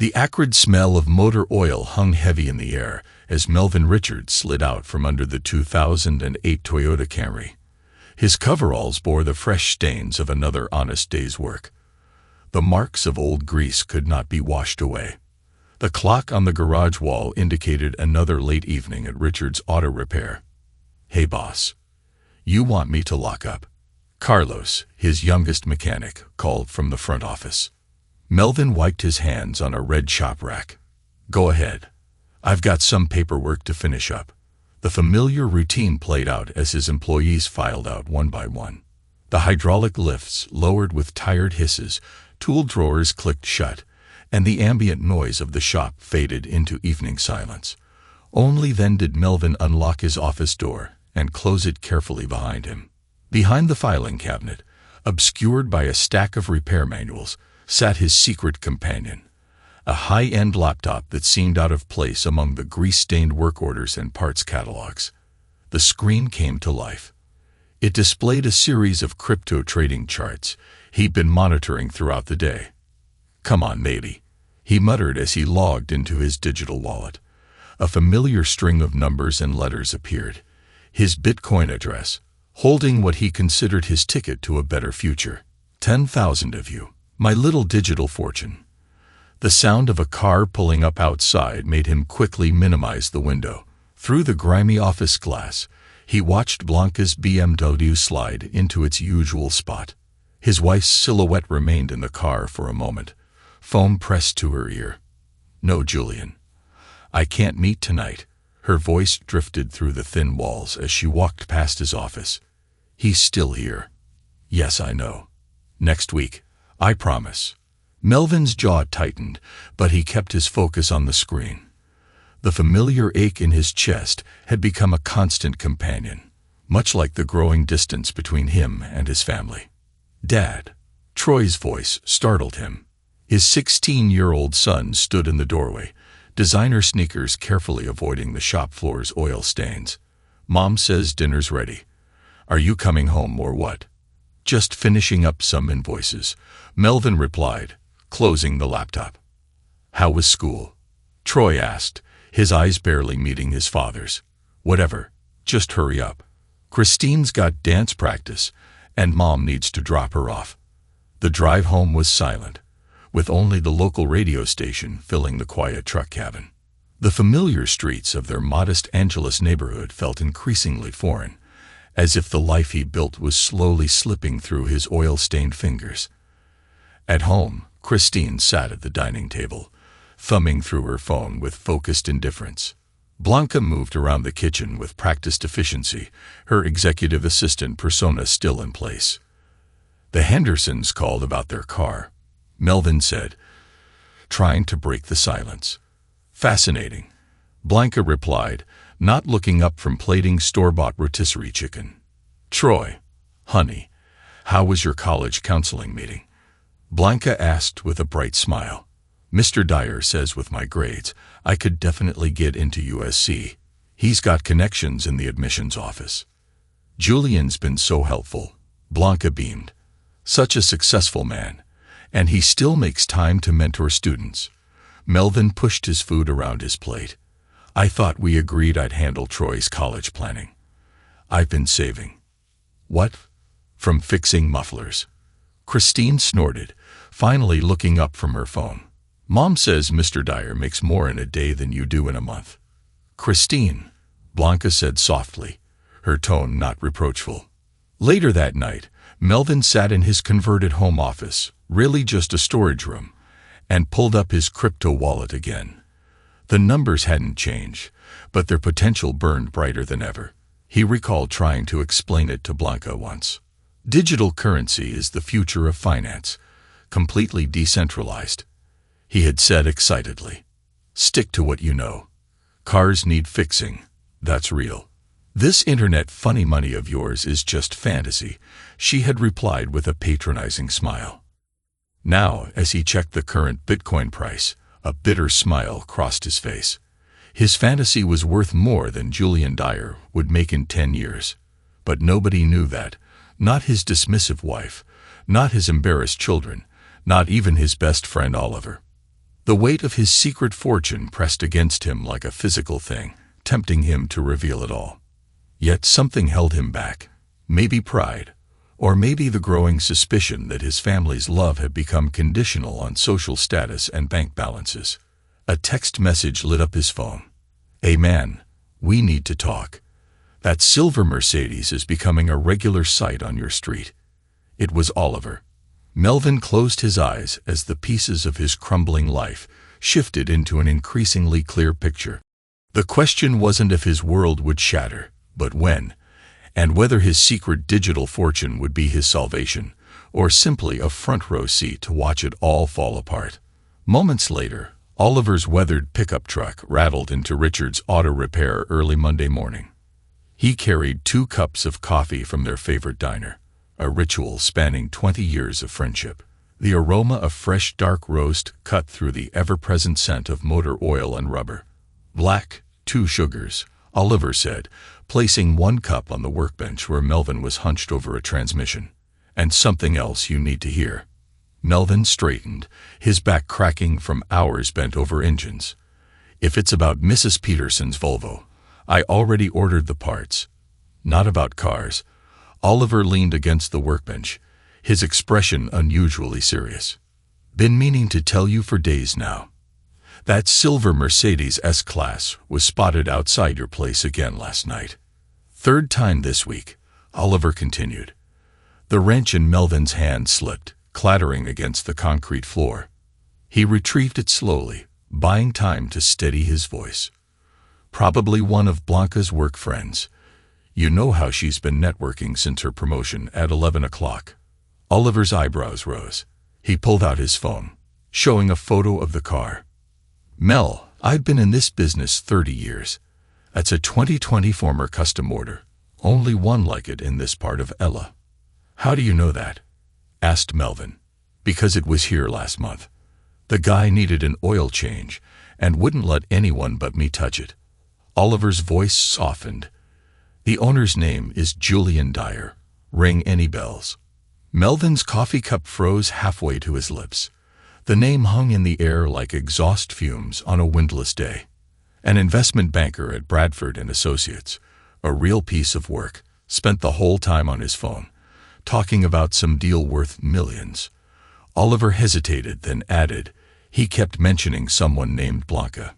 The acrid smell of motor oil hung heavy in the air as Melvin Richards slid out from under the 2008 Toyota Camry. His coveralls bore the fresh stains of another honest day's work. The marks of old grease could not be washed away. The clock on the garage wall indicated another late evening at Richards' Auto Repair. "Hey boss, you want me to lock up?" Carlos, his youngest mechanic, called from the front office. Melvin wiped his hands on a red shop rack. "Go ahead. I've got some paperwork to finish up." The familiar routine played out as his employees filed out one by one. The hydraulic lifts lowered with tired hisses, tool drawers clicked shut, and the ambient noise of the shop faded into evening silence. Only then did Melvin unlock his office door and close it carefully behind him. Behind the filing cabinet, obscured by a stack of repair manuals, sat his secret companion, a high-end laptop that seemed out of place among the grease-stained work orders and parts catalogs. The screen came to life. It displayed a series of crypto trading charts he'd been monitoring throughout the day. "Come on, matey," he muttered as he logged into his digital wallet. A familiar string of numbers and letters appeared. His Bitcoin address, holding what he considered his ticket to a better future. 10,000 of you, my little digital fortune." The sound of a car pulling up outside made him quickly minimize the window. Through the grimy office glass, he watched Blanca's BMW slide into its usual spot. His wife's silhouette remained in the car for a moment, foam pressed to her ear. "No, Julian. I can't meet tonight." Her voice drifted through the thin walls as she walked past his office. "He's still here." "Yes, I know. Next week. I promise." Melvin's jaw tightened, but he kept his focus on the screen. The familiar ache in his chest had become a constant companion, much like the growing distance between him and his family. "Dad." Troy's voice startled him. His 16-year-old son stood in the doorway, designer sneakers carefully avoiding the shop floor's oil stains. "Mom says dinner's ready. Are you coming home or what?" "Just finishing up some invoices," Melvin replied, closing the laptop. "How was school?" Troy asked, his eyes barely meeting his father's. "Whatever. Just hurry up. Christine's got dance practice, and Mom needs to drop her off." The drive home was silent, with only the local radio station filling the quiet truck cabin. The familiar streets of their modest Angeles neighborhood felt increasingly foreign, as if the life he built was slowly slipping through his oil-stained fingers. At home, Christine sat at the dining table, thumbing through her phone with focused indifference. Blanca moved around the kitchen with practiced efficiency, her executive assistant persona still in place. "The Hendersons called about their car," Melvin said, trying to break the silence. "Fascinating," Blanca replied, not looking up from plating store-bought rotisserie chicken. "Troy, honey, how was your college counseling meeting?" Blanca asked with a bright smile. "Mr. Dyer says with my grades, I could definitely get into USC. He's got connections in the admissions office." "Julian's been so helpful," Blanca beamed. "Such a successful man, and he still makes time to mentor students." Melvin pushed his food around his plate. "I thought we agreed I'd handle Troy's college planning. I've been saving." "What?" "From fixing mufflers." Christine snorted, finally looking up from her phone. "Mom says Mr. Dyer makes more in a day than you do in a month." "Christine," Blanca said softly, her tone not reproachful. Later that night, Melvin sat in his converted home office, really just a storage room, and pulled up his crypto wallet again. The numbers hadn't changed, but their potential burned brighter than ever. He recalled trying to explain it to Blanca once. "Digital currency is the future of finance, completely decentralized," he had said excitedly. "Stick to what you know. Cars need fixing. That's real. This internet funny money of yours is just fantasy," she had replied with a patronizing smile. Now, as he checked the current Bitcoin price, a bitter smile crossed his face. His fantasy was worth more than Julian Dyer would make in 10 years. But nobody knew that, not his dismissive wife, not his embarrassed children, not even his best friend Oliver. The weight of his secret fortune pressed against him like a physical thing, tempting him to reveal it all. Yet something held him back. Maybe pride, or maybe the growing suspicion that his family's love had become conditional on social status and bank balances. A text message lit up his phone. "Hey man, we need to talk. That silver Mercedes is becoming a regular sight on your street." It was Oliver. Melvin closed his eyes as the pieces of his crumbling life shifted into an increasingly clear picture. The question wasn't if his world would shatter, but when, and whether his secret digital fortune would be his salvation, or simply a front-row seat to watch it all fall apart. Moments later, Oliver's weathered pickup truck rattled into Richard's auto repair early Monday morning. He carried 2 cups of coffee from their favorite diner, a ritual spanning 20 years of friendship. The aroma of fresh dark roast cut through the ever-present scent of motor oil and rubber. "Black, 2 sugars," Oliver said, placing 1 cup on the workbench where Melvin was hunched over a transmission. "And something else you need to hear." Melvin straightened, his back cracking from hours bent over engines. "If it's about Mrs. Peterson's Volvo, I already ordered the parts." "Not about cars." Oliver leaned against the workbench, his expression unusually serious. "Been meaning to tell you for days now. That silver Mercedes S-Class was spotted outside your place again last night. 3rd time this week," Oliver continued. The wrench in Melvin's hand slipped, clattering against the concrete floor. He retrieved it slowly, buying time to steady his voice. "Probably one of Blanca's work friends. You know how she's been networking since her promotion at 11 o'clock. Oliver's eyebrows rose. He pulled out his phone, showing a photo of the car. "Mel, I've been in this business 30 years. That's a 2020 former custom order. Only one like it in this part of Ella." "How do you know that?" asked Melvin. "Because it was here last month. The guy needed an oil change and wouldn't let anyone but me touch it." Oliver's voice softened. "The owner's name is Julian Dyer. Ring any bells?" Melvin's coffee cup froze halfway to his lips. The name hung in the air like exhaust fumes on a windless day. An investment banker at Bradford and Associates, a real piece of work, spent the whole time on his phone, talking about some deal worth millions. Oliver hesitated, then added, "He kept mentioning someone named Blanca."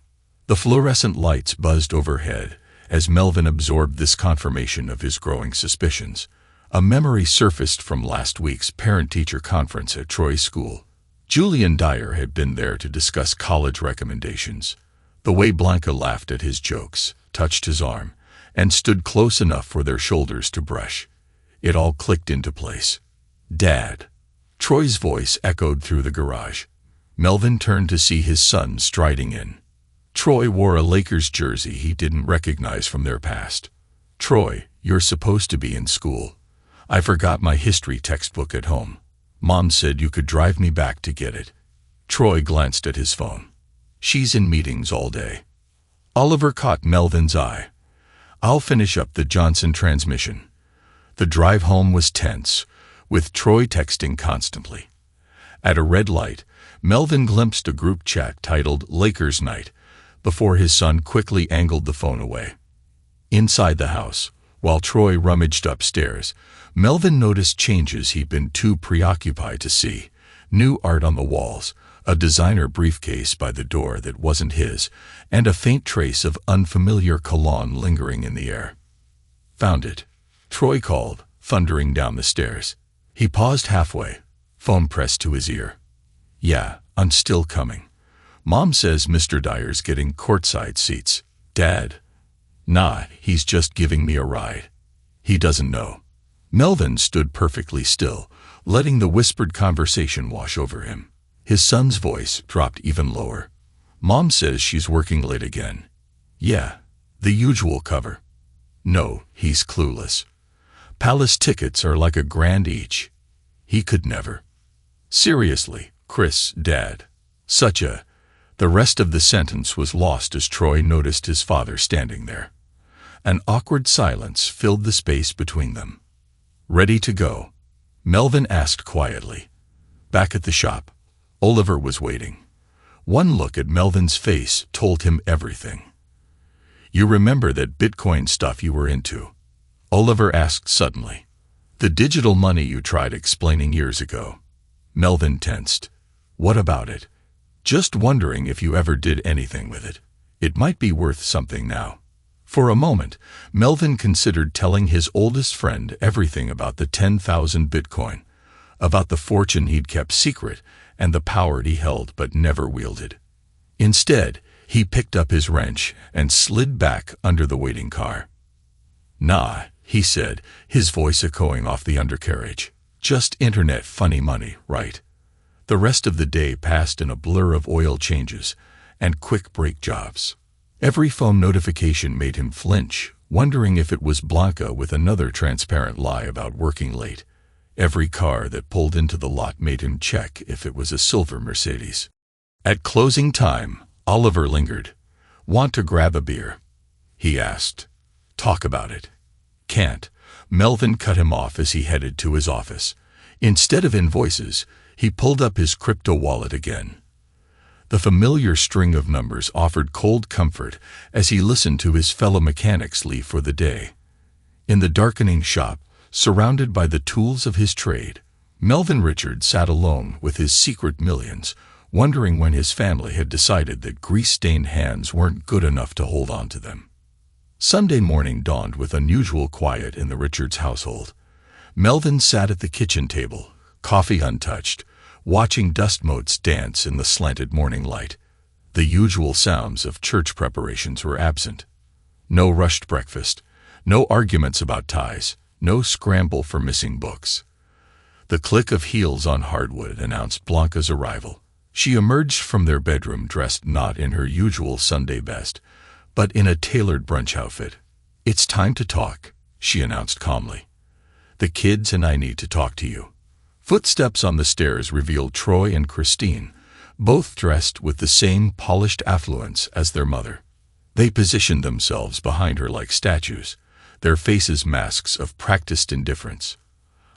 The fluorescent lights buzzed overhead as Melvin absorbed this confirmation of his growing suspicions. A memory surfaced from last week's parent-teacher conference at Troy's school. Julian Dyer had been there to discuss college recommendations. The way Blanca laughed at his jokes, touched his arm, and stood close enough for their shoulders to brush. It all clicked into place. "Dad." Troy's voice echoed through the garage. Melvin turned to see his son striding in. Troy wore a Lakers jersey he didn't recognize from their past. "Troy, you're supposed to be in school. I forgot my history textbook at home. Mom said you could drive me back to get it." Troy glanced at his phone. "She's in meetings all day." Oliver caught Melvin's eye. "I'll finish up the Johnson transmission." The drive home was tense, with Troy texting constantly. At a red light, Melvin glimpsed a group chat titled Lakers Night before his son quickly angled the phone away. Inside the house, while Troy rummaged upstairs, Melvin noticed changes he'd been too preoccupied to see. New art on the walls, a designer briefcase by the door that wasn't his, and a faint trace of unfamiliar cologne lingering in the air. "Found it," Troy called, thundering down the stairs. He paused halfway, phone pressed to his ear. "Yeah, I'm still coming. Mom says Mr. Dyer's getting courtside seats." "Dad?" "Nah, he's just giving me a ride. He doesn't know." Melvin stood perfectly still, letting the whispered conversation wash over him. His son's voice dropped even lower. "Mom says she's working late again." "Yeah, the usual cover." "No, he's clueless. Palace tickets are like $1,000 each. He could never." "Seriously, Chris, Dad. Such a..." The rest of the sentence was lost as Troy noticed his father standing there. An awkward silence filled the space between them. "Ready to go?" Melvin asked quietly. Back at the shop, Oliver was waiting. One look at Melvin's face told him everything. "You remember that Bitcoin stuff you were into?" Oliver asked suddenly. "The digital money you tried explaining years ago." Melvin tensed. "What about it?" "Just wondering if you ever did anything with it. It might be worth something now." For a moment, Melvin considered telling his oldest friend everything about the 10,000 Bitcoin, about the fortune he'd kept secret and the power he held but never wielded. Instead, he picked up his wrench and slid back under the waiting car. "Nah," he said, his voice echoing off the undercarriage. "Just internet funny money, right?" The rest of the day passed in a blur of oil changes and quick break jobs. Every phone notification made him flinch, wondering if it was Blanca with another transparent lie about working late. Every car that pulled into the lot made him check if it was a silver Mercedes. At closing time, Oliver lingered. "Want to grab a beer?" he asked. "Talk about it." "Can't." Melvin cut him off as he headed to his office. Instead of invoices, he pulled up his crypto wallet again. The familiar string of numbers offered cold comfort as he listened to his fellow mechanics leave for the day. In the darkening shop, surrounded by the tools of his trade, Melvin Richards sat alone with his secret millions, wondering when his family had decided that grease-stained hands weren't good enough to hold on to them. Sunday morning dawned with unusual quiet in the Richards household. Melvin sat at the kitchen table, coffee untouched, watching dust motes dance in the slanted morning light. The usual sounds of church preparations were absent. No rushed breakfast, no arguments about ties, no scramble for missing books. The click of heels on hardwood announced Blanca's arrival. She emerged from their bedroom dressed not in her usual Sunday best, but in a tailored brunch outfit. "It's time to talk," she announced calmly. "The kids and I need to talk to you." Footsteps on the stairs revealed Troy and Christine, both dressed with the same polished affluence as their mother. They positioned themselves behind her like statues, their faces masks of practiced indifference.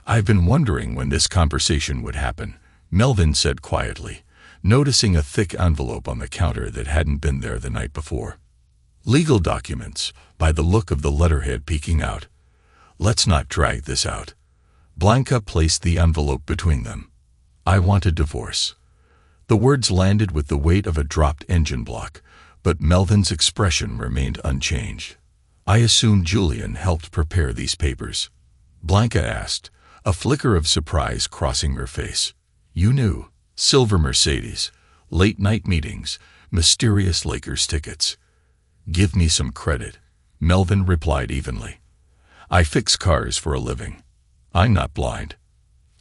"I've been wondering when this conversation would happen," Melvin said quietly, noticing a thick envelope on the counter that hadn't been there the night before. "Legal documents," by the look of the letterhead peeking out. "Let's not drag this out." Blanca placed the envelope between them. "I want a divorce." The words landed with the weight of a dropped engine block, but Melvin's expression remained unchanged. "I assume Julian helped prepare these papers?" Blanca asked, a flicker of surprise crossing her face. "You knew? Silver Mercedes, late-night meetings, mysterious Lakers tickets." "Give me some credit," Melvin replied evenly. "I fix cars for a living. I'm not blind."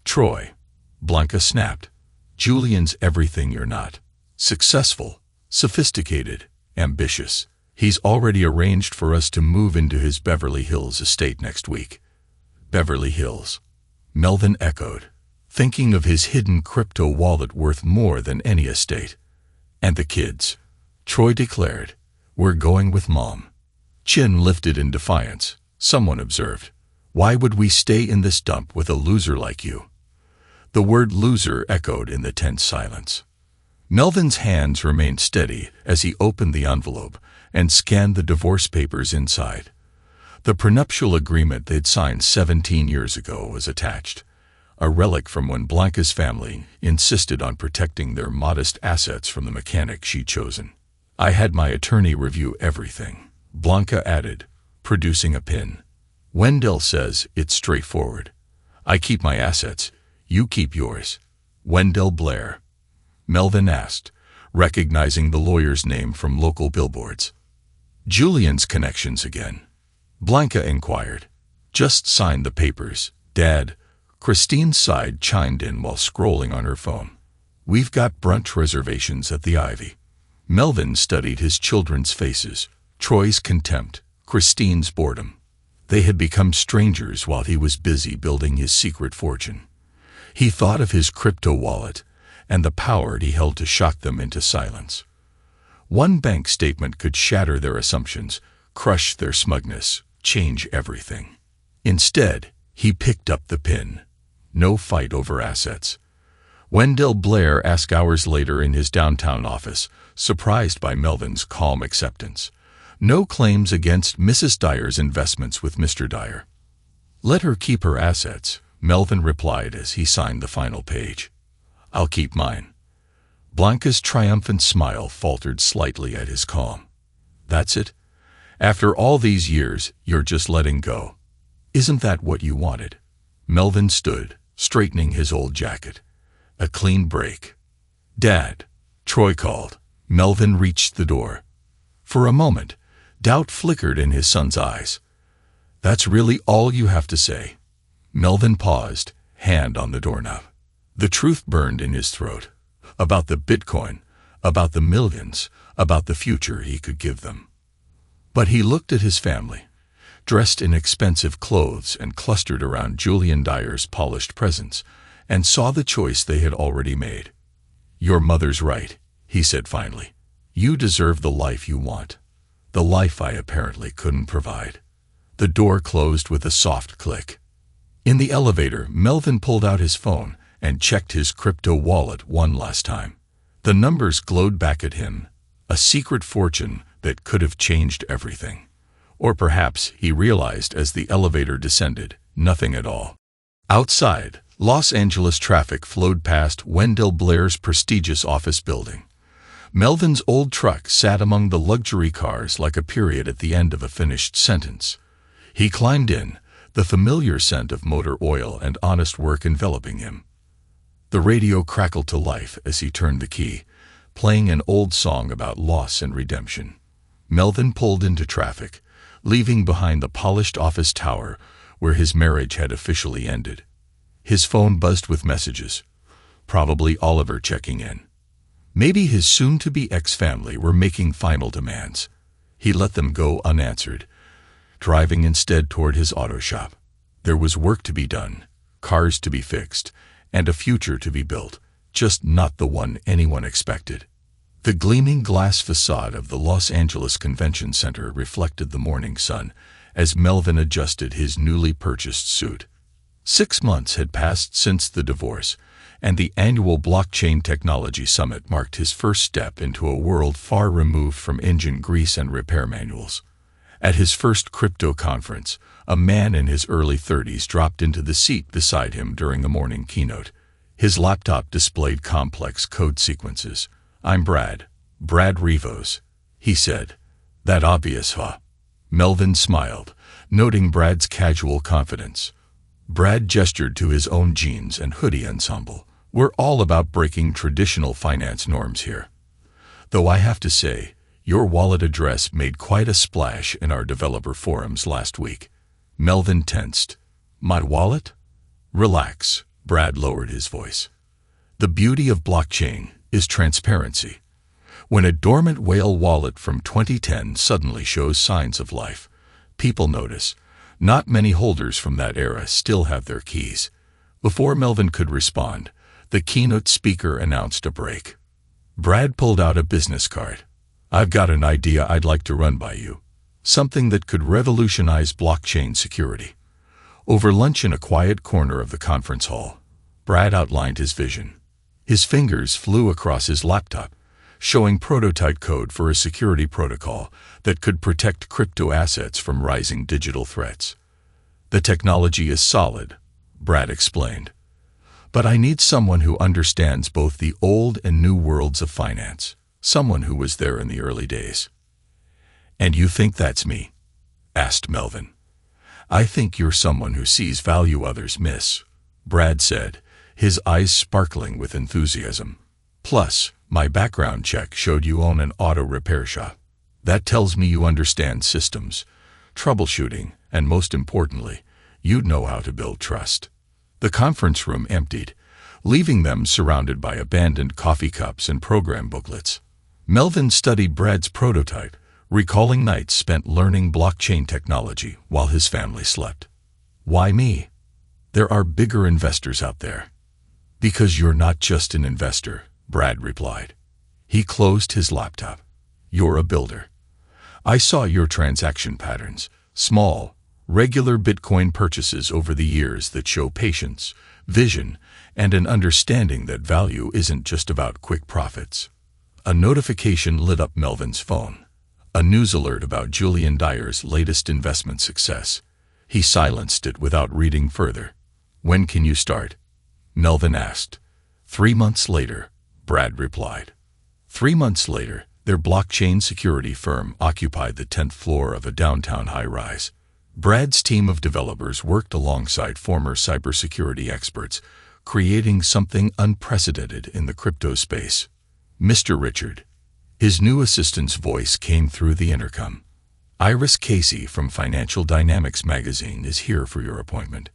"Troy," Blanca snapped, "Julian's everything you're not. Successful, sophisticated, ambitious. He's already arranged for us to move into his Beverly Hills estate next week." "Beverly Hills," Melvin echoed, thinking of his hidden crypto wallet worth more than any estate. "And the kids," Troy declared. "We're going with Mom." Chin lifted in defiance. Someone observed, "Why would we stay in this dump with a loser like you?" The word loser echoed in the tense silence. Melvin's hands remained steady as he opened the envelope and scanned the divorce papers inside. The prenuptial agreement they'd signed 17 years ago was attached, a relic from when Blanca's family insisted on protecting their modest assets from the mechanic she'd chosen. "I had my attorney review everything," Blanca added, producing a pin. "Wendell says it's straightforward. I keep my assets, you keep yours." "Wendell Blair?" Melvin asked, recognizing the lawyer's name from local billboards. "Julian's connections again?" Blanca inquired. "Just signed the papers, Dad." Christine's side chimed in while scrolling on her phone. "We've got brunch reservations at the Ivy." Melvin studied his children's faces, Troy's contempt, Christine's boredom. They had become strangers while he was busy building his secret fortune. He thought of his crypto wallet and the power he held to shock them into silence. One bank statement could shatter their assumptions, crush their smugness, change everything. Instead, he picked up the pin. No fight over assets. Wendell Blair asked hours later in his downtown office, surprised by Melvin's calm acceptance. No claims against Mrs. Dyer's investments with Mr. Dyer. Let her keep her assets, Melvin replied as he signed the final page. I'll keep mine. Blanca's triumphant smile faltered slightly at his calm. That's it? After all these years, you're just letting go. Isn't that what you wanted? Melvin stood, straightening his old jacket. A clean break. Dad, Troy called. Melvin reached the door. For a moment, doubt flickered in his son's eyes. That's really all you have to say? Melvin paused, hand on the doorknob. The truth burned in his throat. About the Bitcoin, about the millions, about the future he could give them. But he looked at his family, dressed in expensive clothes and clustered around Julian Dyer's polished presence, and saw the choice they had already made. Your mother's right, he said finally. You deserve the life you want. The life I apparently couldn't provide. The door closed with a soft click. In the elevator, Melvin pulled out his phone and checked his crypto wallet one last time. The numbers glowed back at him, a secret fortune that could have changed everything. Or perhaps, he realized as the elevator descended, nothing at all. Outside, Los Angeles traffic flowed past Wendell Blair's prestigious office building. Melvin's old truck sat among the luxury cars like a period at the end of a finished sentence. He climbed in, the familiar scent of motor oil and honest work enveloping him. The radio crackled to life as he turned the key, playing an old song about loss and redemption. Melvin pulled into traffic, leaving behind the polished office tower where his marriage had officially ended. His phone buzzed with messages, probably Oliver checking in. Maybe his soon-to-be ex-family were making final demands. He let them go unanswered, driving instead toward his auto shop. There was work to be done, cars to be fixed, and a future to be built, just not the one anyone expected. The gleaming glass facade of the Los Angeles Convention Center reflected the morning sun as Melvin adjusted his newly purchased suit. 6 months had passed since the divorce, and the annual Blockchain Technology Summit marked his first step into a world far removed from engine grease and repair manuals. At his first crypto conference, a man in his early 30s dropped into the seat beside him during the morning keynote. His laptop displayed complex code sequences. I'm Brad Rivos, he said. That obvious, huh? Melvin smiled, noting Brad's casual confidence. Brad gestured to his own jeans and hoodie ensemble. We're all about breaking traditional finance norms here. Though I have to say, your wallet address made quite a splash in our developer forums last week. Melvin tensed. My wallet? Relax, Brad lowered his voice. The beauty of blockchain is transparency. When a dormant whale wallet from 2010 suddenly shows signs of life, people notice. Not many holders from that era still have their keys. Before Melvin could respond, the keynote speaker announced a break. Brad pulled out a business card. I've got an idea I'd like to run by you. Something that could revolutionize blockchain security. Over lunch in a quiet corner of the conference hall, Brad outlined his vision. His fingers flew across his laptop, showing prototype code for a security protocol that could protect crypto assets from rising digital threats. The technology is solid, Brad explained. But I need someone who understands both the old and new worlds of finance, someone who was there in the early days. And you think that's me? Asked Melvin. I think you're someone who sees value others miss, Brad said, his eyes sparkling with enthusiasm. Plus, my background check showed you own an auto repair shop. That tells me you understand systems, troubleshooting, and most importantly, you'd know how to build trust. The conference room emptied, leaving them surrounded by abandoned coffee cups and program booklets. Melvin studied Brad's prototype, recalling nights spent learning blockchain technology while his family slept. Why me? There are bigger investors out there. Because you're not just an investor, Brad replied. He closed his laptop. You're a builder. I saw your transaction patterns, small, regular Bitcoin purchases over the years that show patience, vision, and an understanding that value isn't just about quick profits. A notification lit up Melvin's phone. A news alert about Julian Dyer's latest investment success. He silenced it without reading further. "When can you start?" Melvin asked. 3 months later, Brad replied. 3 months later, their blockchain security firm occupied the 10th floor of a downtown high-rise. Brad's team of developers worked alongside former cybersecurity experts, creating something unprecedented in the crypto space. "Mr. Richard." His new assistant's voice came through the intercom. "Iris Casey from Financial Dynamics magazine is here for your appointment."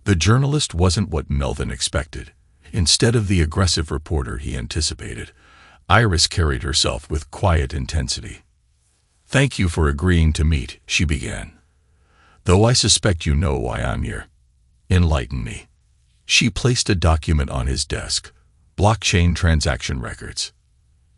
The journalist wasn't what Melvin expected. Instead of the aggressive reporter he anticipated, Iris carried herself with quiet intensity. "Thank you for agreeing to meet," she began. "Though I suspect you know why I'm here. Enlighten me." She placed a document on his desk. "Blockchain transaction records.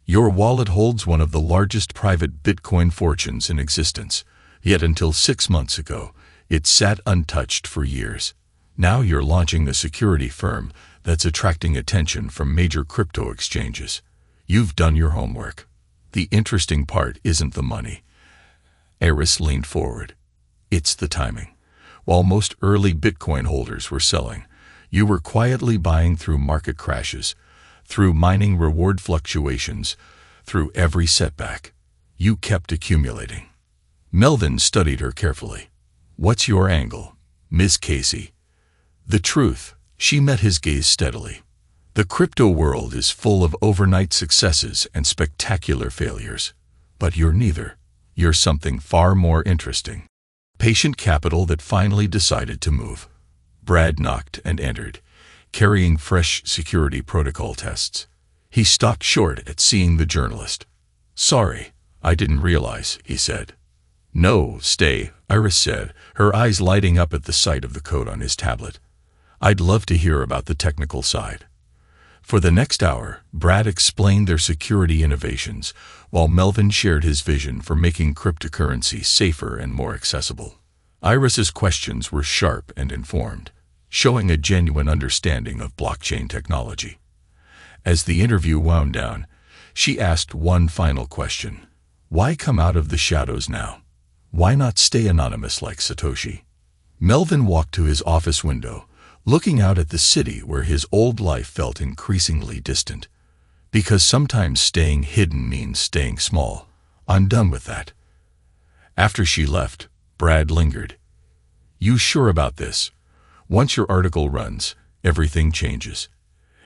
Your wallet holds one of the largest private Bitcoin fortunes in existence, yet until 6 months ago, it sat untouched for years. Now you're launching a security firm that's attracting attention from major crypto exchanges. You've done your homework. The interesting part isn't the money." Iris leaned forward. "It's the timing. While most early Bitcoin holders were selling, you were quietly buying through market crashes, through mining reward fluctuations, through every setback. You kept accumulating." Melvin studied her carefully. "What's your angle, Miss Casey?" "The truth." She met his gaze steadily. "The crypto world is full of overnight successes and spectacular failures. But you're neither. You're something far more interesting. Patient capital that finally decided to move." Brad knocked and entered, carrying fresh security protocol tests. He stopped short at seeing the journalist. "Sorry, I didn't realize," he said. "No, stay," Iris said, her eyes lighting up at the sight of the code on his tablet. "I'd love to hear about the technical side." For the next hour, Brad explained their security innovations, while Melvin shared his vision for making cryptocurrency safer and more accessible. Iris's questions were sharp and informed, showing a genuine understanding of blockchain technology. As the interview wound down, she asked one final question. Why come out of the shadows now? Why not stay anonymous like Satoshi? Melvin walked to his office window, looking out at the city where his old life felt increasingly distant. Because sometimes staying hidden means staying small. I'm done with that. After she left, Brad lingered. "You sure about this? Once your article runs, everything changes."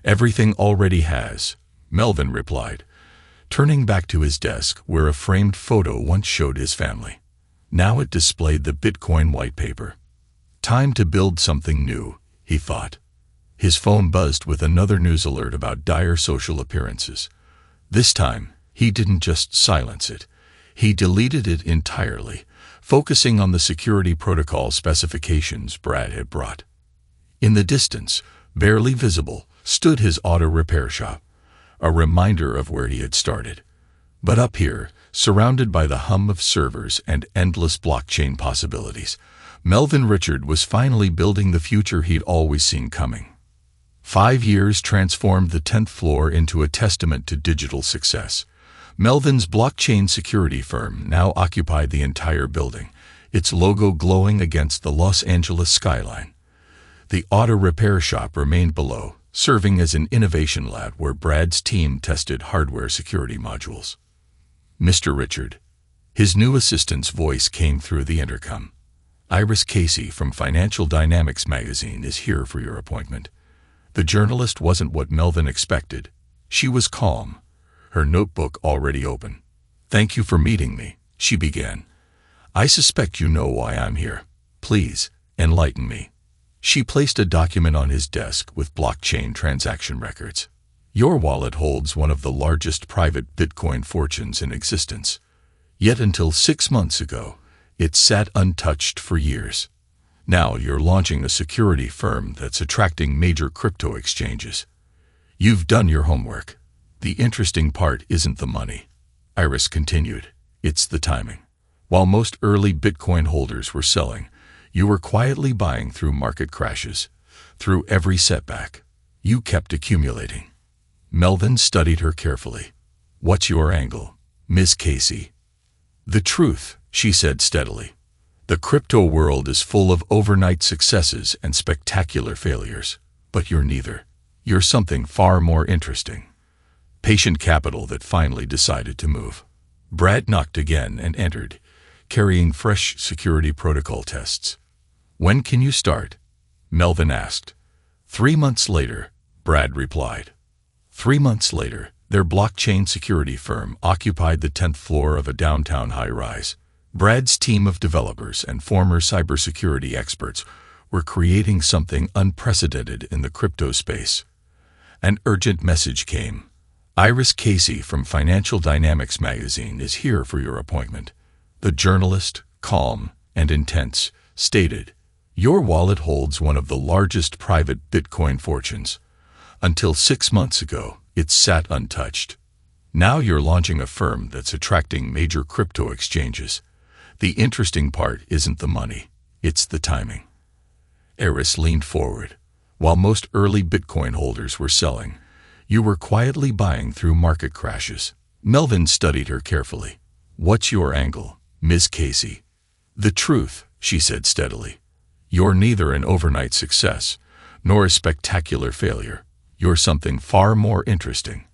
"Everything already has," Melvin replied, turning back to his desk where a framed photo once showed his family. Now it displayed the Bitcoin white paper. Time to build something new, he thought. His phone buzzed with another news alert about dire social appearances. This time, he didn't just silence it. He deleted it entirely, focusing on the security protocol specifications Brad had brought. In the distance, barely visible, stood his auto repair shop, a reminder of where he had started. But up here, surrounded by the hum of servers and endless blockchain possibilities, Melvin Richard was finally building the future he'd always seen coming. 5 years transformed the 10th floor into a testament to digital success. Melvin's blockchain security firm now occupied the entire building, its logo glowing against the Los Angeles skyline. The auto repair shop remained below, serving as an innovation lab where Brad's team tested hardware security modules. "Mr. Richard." His new assistant's voice came through the intercom. "Iris Casey from Financial Dynamics magazine is here for your appointment." The journalist wasn't what Melvin expected. She was calm, her notebook already open. "Thank you for meeting me," she began. "I suspect you know why I'm here. Please, enlighten me." She placed a document on his desk with blockchain transaction records. "Your wallet holds one of the largest private Bitcoin fortunes in existence. Yet until 6 months ago, it sat untouched for years. Now you're launching a security firm that's attracting major crypto exchanges. You've done your homework. The interesting part isn't the money," Iris continued. "It's the timing. While most early Bitcoin holders were selling, you were quietly buying through market crashes, through every setback. You kept accumulating. Melvin studied her carefully. What's your angle, Miss Casey? The truth, she said steadily. The crypto world is full of overnight successes and spectacular failures. But you're neither. You're something far more interesting. Patient capital that finally decided to move. Brad knocked again and entered, carrying fresh security protocol tests. When can you start? Melvin asked. 3 months later, Brad replied. 3 months later, their blockchain security firm occupied the 10th floor of a downtown high-rise. Brad's team of developers and former cybersecurity experts were creating something unprecedented in the crypto space. An urgent message came. Iris Casey from Financial Dynamics magazine is here for your appointment. The journalist, calm and intense, stated, "Your wallet holds one of the largest private Bitcoin fortunes. Until 6 months ago, it sat untouched. Now you're launching a firm that's attracting major crypto exchanges. The interesting part isn't the money, it's the timing." Iris leaned forward. While most early Bitcoin holders were selling, you were quietly buying through market crashes. Melvin studied her carefully. What's your angle, Miss Casey? The truth, she said steadily. You're neither an overnight success, nor a spectacular failure. You're something far more interesting.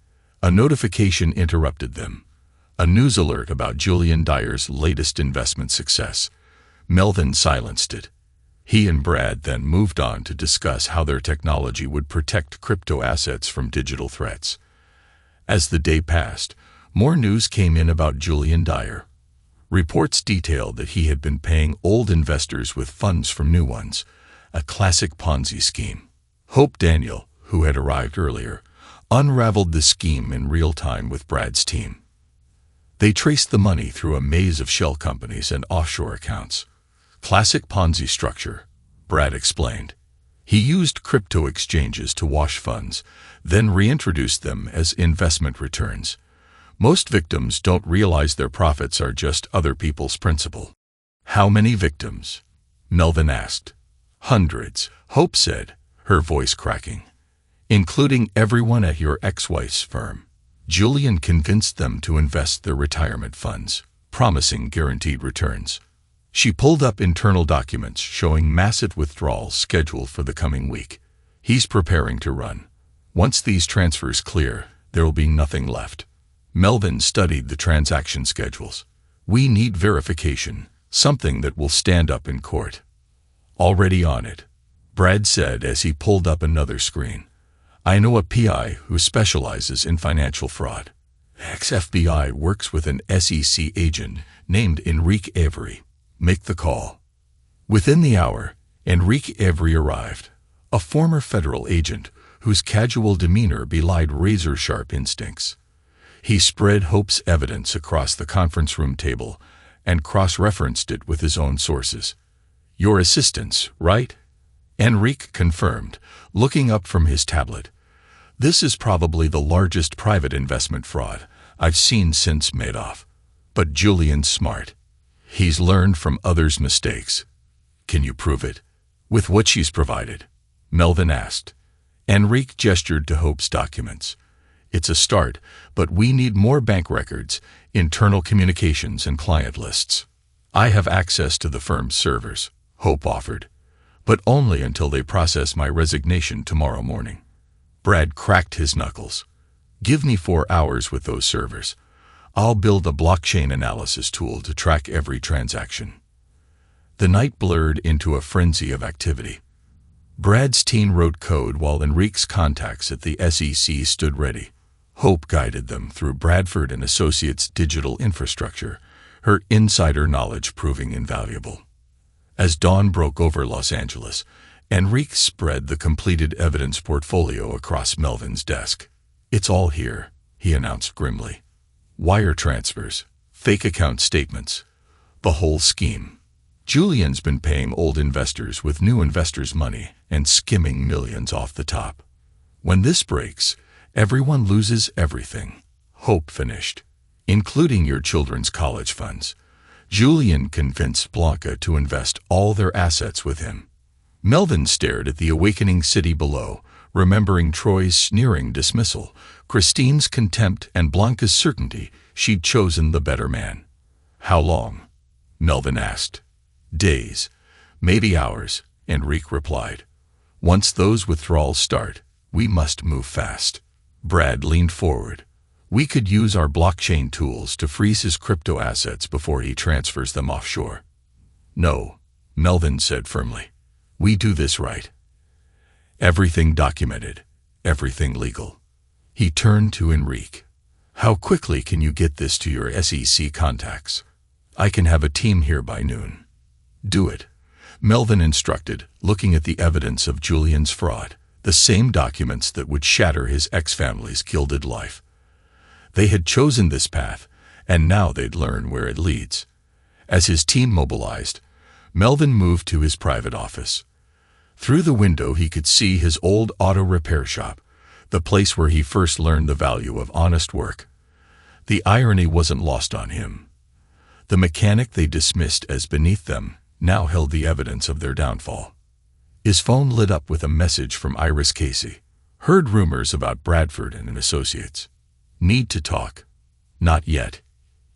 A notification interrupted them. A news alert about Julian Dyer's latest investment success. Melvin silenced it. He and Brad then moved on to discuss how their technology would protect crypto assets from digital threats. As the day passed, more news came in about Julian Dyer. Reports detailed that he had been paying old investors with funds from new ones, a classic Ponzi scheme. Hope Daniel, who had arrived earlier, unraveled the scheme in real time with Brad's team. They traced the money through a maze of shell companies and offshore accounts. Classic Ponzi structure, Brad explained. He used crypto exchanges to wash funds, then reintroduced them as investment returns. Most victims don't realize their profits are just other people's principal. How many victims? Melvin asked. Hundreds, Hope said, her voice cracking. Including everyone at your ex-wife's firm. Julian convinced them to invest their retirement funds, promising guaranteed returns. She pulled up internal documents showing massive withdrawals scheduled for the coming week. He's preparing to run. Once these transfers clear, there will be nothing left. Melvin studied the transaction schedules. We need verification, something that will stand up in court. Already on it, Brad said as he pulled up another screen. I know a PI who specializes in financial fraud. Ex-FBI works with an SEC agent named Enrique Avery. Make the call. Within the hour, Enrique Avery arrived, a former federal agent whose casual demeanor belied razor-sharp instincts. He spread Hope's evidence across the conference room table and cross-referenced it with his own sources. Your assistants, right? Enrique confirmed, looking up from his tablet. This is probably the largest private investment fraud I've seen since Madoff. But Julian's smart. He's learned from others' mistakes. Can you prove it? With what she's provided? Melvin asked. Enrique gestured to Hope's documents. It's a start, but we need more bank records, internal communications, and client lists. I have access to the firm's servers, Hope offered, but only until they process my resignation tomorrow morning. Brad cracked his knuckles. Give me 4 hours with those servers. I'll build a blockchain analysis tool to track every transaction. The night blurred into a frenzy of activity. Brad's team wrote code while Enrique's contacts at the SEC stood ready. Hope guided them through Bradford and Associates' digital infrastructure, her insider knowledge proving invaluable. As dawn broke over Los Angeles, Enrique spread the completed evidence portfolio across Melvin's desk. It's all here, he announced grimly. Wire transfers, fake account statements, the whole scheme. Julian's been paying old investors with new investors' money and skimming millions off the top. When this breaks, everyone loses everything, Hope finished, including your children's college funds. Julian convinced Blanca to invest all their assets with him. Melvin stared at the awakening city below, remembering Troy's sneering dismissal, Christine's contempt, and Blanca's certainty she'd chosen the better man. "How long?" Melvin asked. "Days, maybe hours," Enrique replied. "Once those withdrawals start, we must move fast." Brad leaned forward. "We could use our blockchain tools to freeze his crypto assets before he transfers them offshore." "No," Melvin said firmly. "We do this right. Everything documented, everything legal." He turned to Enrique. "How quickly can you get this to your SEC contacts? I can have a team here by noon." "Do it," Melvin instructed, looking at the evidence of Julian's fraud, the same documents that would shatter his ex-family's gilded life. They had chosen this path, and now they'd learn where it leads. As his team mobilized, Melvin moved to his private office. Through the window he could see his old auto repair shop, the place where he first learned the value of honest work. The irony wasn't lost on him. The mechanic they dismissed as beneath them now held the evidence of their downfall. His phone lit up with a message from Iris Casey. "Heard rumors about Bradford and Associates. Need to talk." "Not yet,"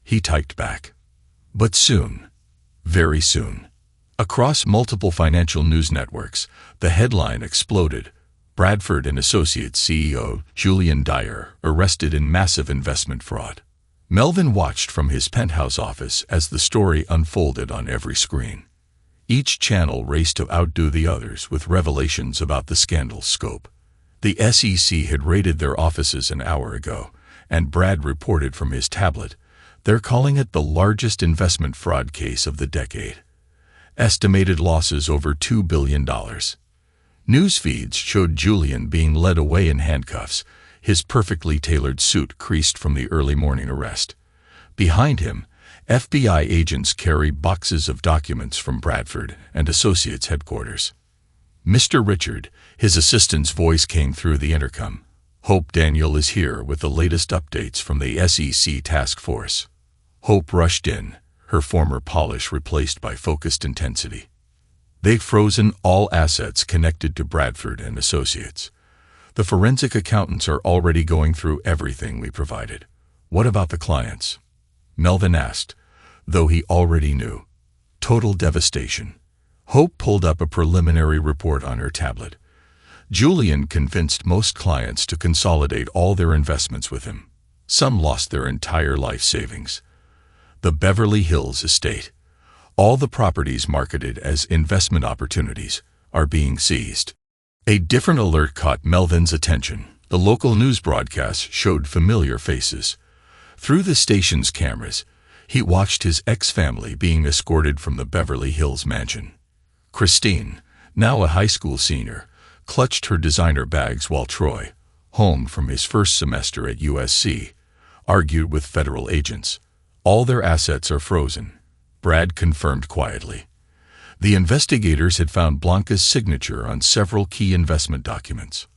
he typed back. "But soon. Very soon." Across multiple financial news networks, the headline exploded. "Bradford and Associates CEO Julian Dyer arrested in massive investment fraud." Melvin watched from his penthouse office as the story unfolded on every screen. Each channel raced to outdo the others with revelations about the scandal's scope. The SEC had raided their offices an hour ago, and Brad reported from his tablet. They're calling it the largest investment fraud case of the decade. Estimated losses over $2 billion. News feeds showed Julian being led away in handcuffs, his perfectly tailored suit creased from the early morning arrest. Behind him, FBI agents carry boxes of documents from Bradford and Associates headquarters. "Mr. Richard," his assistant's voice came through the intercom. "Hope Daniel is here with the latest updates from the SEC task force." Hope rushed in, her former polish replaced by focused intensity. "They've frozen all assets connected to Bradford and Associates. The forensic accountants are already going through everything we provided." "What about the clients?" Melvin asked, though he already knew. "Total devastation." Hope pulled up a preliminary report on her tablet. Julian convinced most clients to consolidate all their investments with him. Some lost their entire life savings. The Beverly Hills estate, all the properties marketed as investment opportunities, are being seized. A different alert caught Melvin's attention. The local news broadcast showed familiar faces. Through the station's cameras, he watched his ex-family being escorted from the Beverly Hills mansion. Christine, now a high school senior, clutched her designer bags while Troy, home from his first semester at USC, argued with federal agents. "All their assets are frozen," Brad confirmed quietly. The investigators had found Blanca's signature on several key investment documents.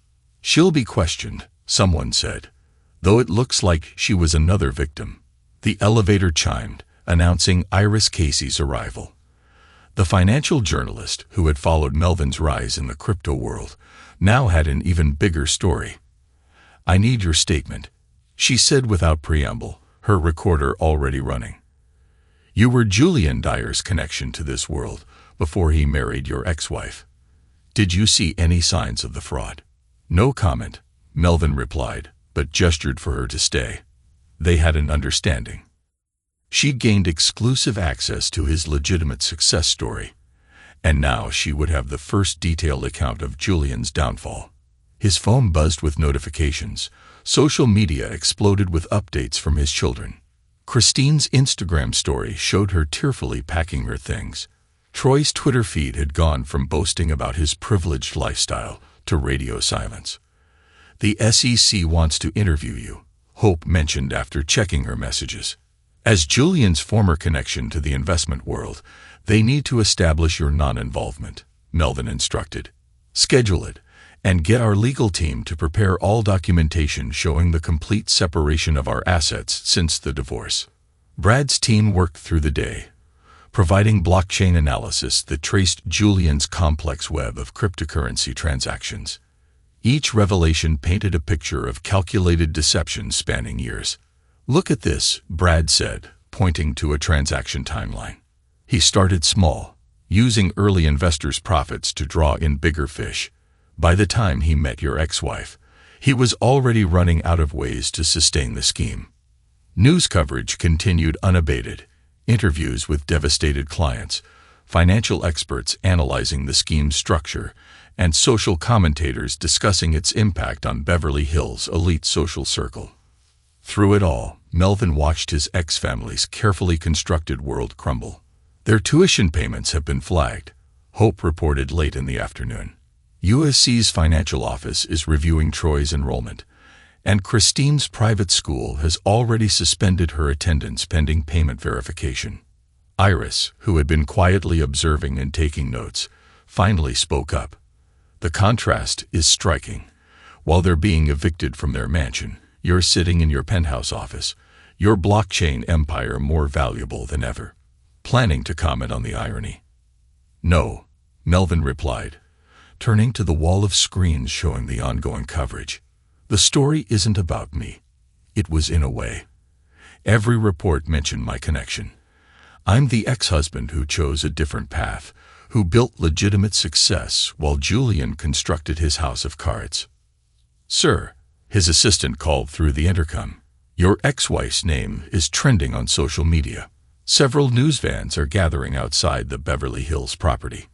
"She'll be questioned," someone said, "though it looks like she was another victim." The elevator chimed, announcing Iris Casey's arrival. The financial journalist who had followed Melvin's rise in the crypto world now had an even bigger story. "I need your statement," she said without preamble, her recorder already running. "You were Julian Dyer's connection to this world before he married your ex-wife. Did you see any signs of the fraud?" "No comment," Melvin replied, but gestured for her to stay. They had an understanding. She'd gained exclusive access to his legitimate success story, and now she would have the first detailed account of Julian's downfall. His phone buzzed with notifications. Social media exploded with updates from his children. Christine's Instagram story showed her tearfully packing her things. Troy's Twitter feed had gone from boasting about his privileged lifestyle to radio silence. "The SEC wants to interview you," Hope mentioned after checking her messages. "As Julian's former connection to the investment world, they need to establish your non-involvement," Melvin instructed. "Schedule it, and get our legal team to prepare all documentation showing the complete separation of our assets since the divorce." Brad's team worked through the day, providing blockchain analysis that traced Julian's complex web of cryptocurrency transactions. Each revelation painted a picture of calculated deception spanning years. "Look at this," Brad said, pointing to a transaction timeline. He started small, using early investors' profits to draw in bigger fish. By the time he met your ex-wife, he was already running out of ways to sustain the scheme. News coverage continued unabated, interviews with devastated clients, financial experts analyzing the scheme's structure, and social commentators discussing its impact on Beverly Hills' elite social circle. Through it all, Melvin watched his ex-family's carefully constructed world crumble. "Their tuition payments have been flagged," Hope reported late in the afternoon. USC's financial office is reviewing Troy's enrollment, and Christine's private school has already suspended her attendance pending payment verification. Iris, who had been quietly observing and taking notes, finally spoke up. "The contrast is striking. While they're being evicted from their mansion, you're sitting in your penthouse office, your blockchain empire more valuable than ever." Planning to comment on the irony. "No," Melvin replied, turning to the wall of screens showing the ongoing coverage. "The story isn't about me. It was in a way. Every report mentioned my connection. I'm the ex-husband who chose a different path, who built legitimate success while Julian constructed his house of cards." "Sir," his assistant called through the intercom, "your ex-wife's name is trending on social media. Several news vans are gathering outside the Beverly Hills property."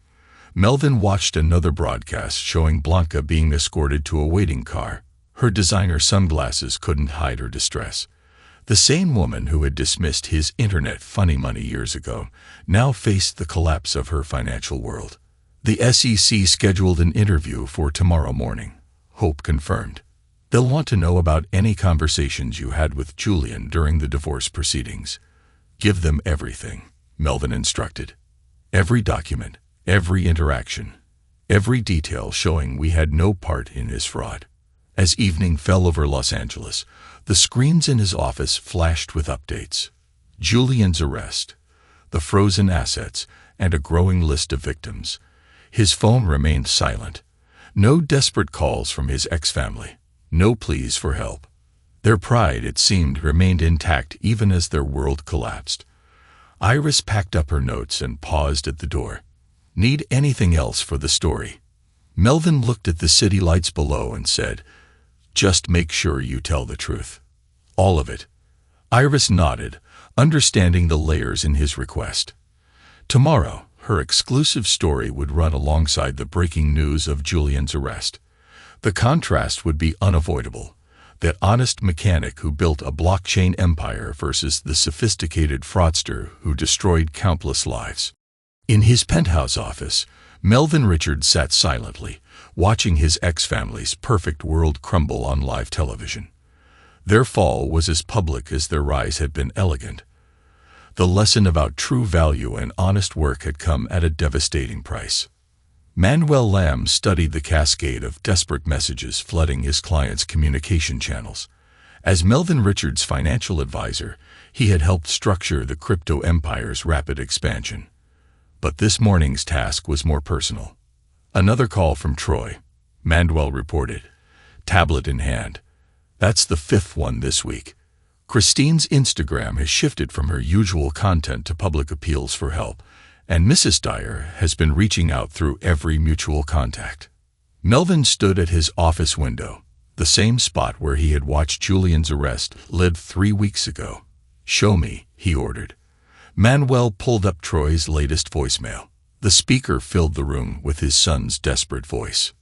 Melvin watched another broadcast showing Blanca being escorted to a waiting car. Her designer sunglasses couldn't hide her distress. The same woman who had dismissed his internet funny money years ago now faced the collapse of her financial world. "The SEC scheduled an interview for tomorrow morning," Hope confirmed. "They'll want to know about any conversations you had with Julian during the divorce proceedings. Give them everything," Melvin instructed. "Every document, every interaction, every detail showing we had no part in his fraud." As evening fell over Los Angeles, the screens in his office flashed with updates. Julian's arrest, the frozen assets, and a growing list of victims. His phone remained silent. No desperate calls from his ex-family. No pleas for help. Their pride, it seemed, remained intact even as their world collapsed. Iris packed up her notes and paused at the door. "Need anything else for the story?" Melvin looked at the city lights below and said, "Just make sure you tell the truth. All of it." Iris nodded, understanding the layers in his request. Tomorrow, her exclusive story would run alongside the breaking news of Julian's arrest. The contrast would be unavoidable. That honest mechanic who built a blockchain empire versus the sophisticated fraudster who destroyed countless lives. In his penthouse office, Melvin Richards sat silently, watching his ex-family's perfect world crumble on live television. Their fall was as public as their rise had been elegant. The lesson about true value and honest work had come at a devastating price. Manuel Lamb studied the cascade of desperate messages flooding his clients' communication channels. As Melvin Richards' financial advisor, he had helped structure the crypto empire's rapid expansion. But this morning's task was more personal. "Another call from Troy," Manuel reported, tablet in hand. "That's the 5th one this week. Christine's Instagram has shifted from her usual content to public appeals for help, and Mrs. Dyer has been reaching out through every mutual contact." Melvin stood at his office window, the same spot where he had watched Julian's arrest led 3 weeks ago. "Show me," he ordered. Manuel pulled up Troy's latest voicemail. The speaker filled the room with his son's desperate voice.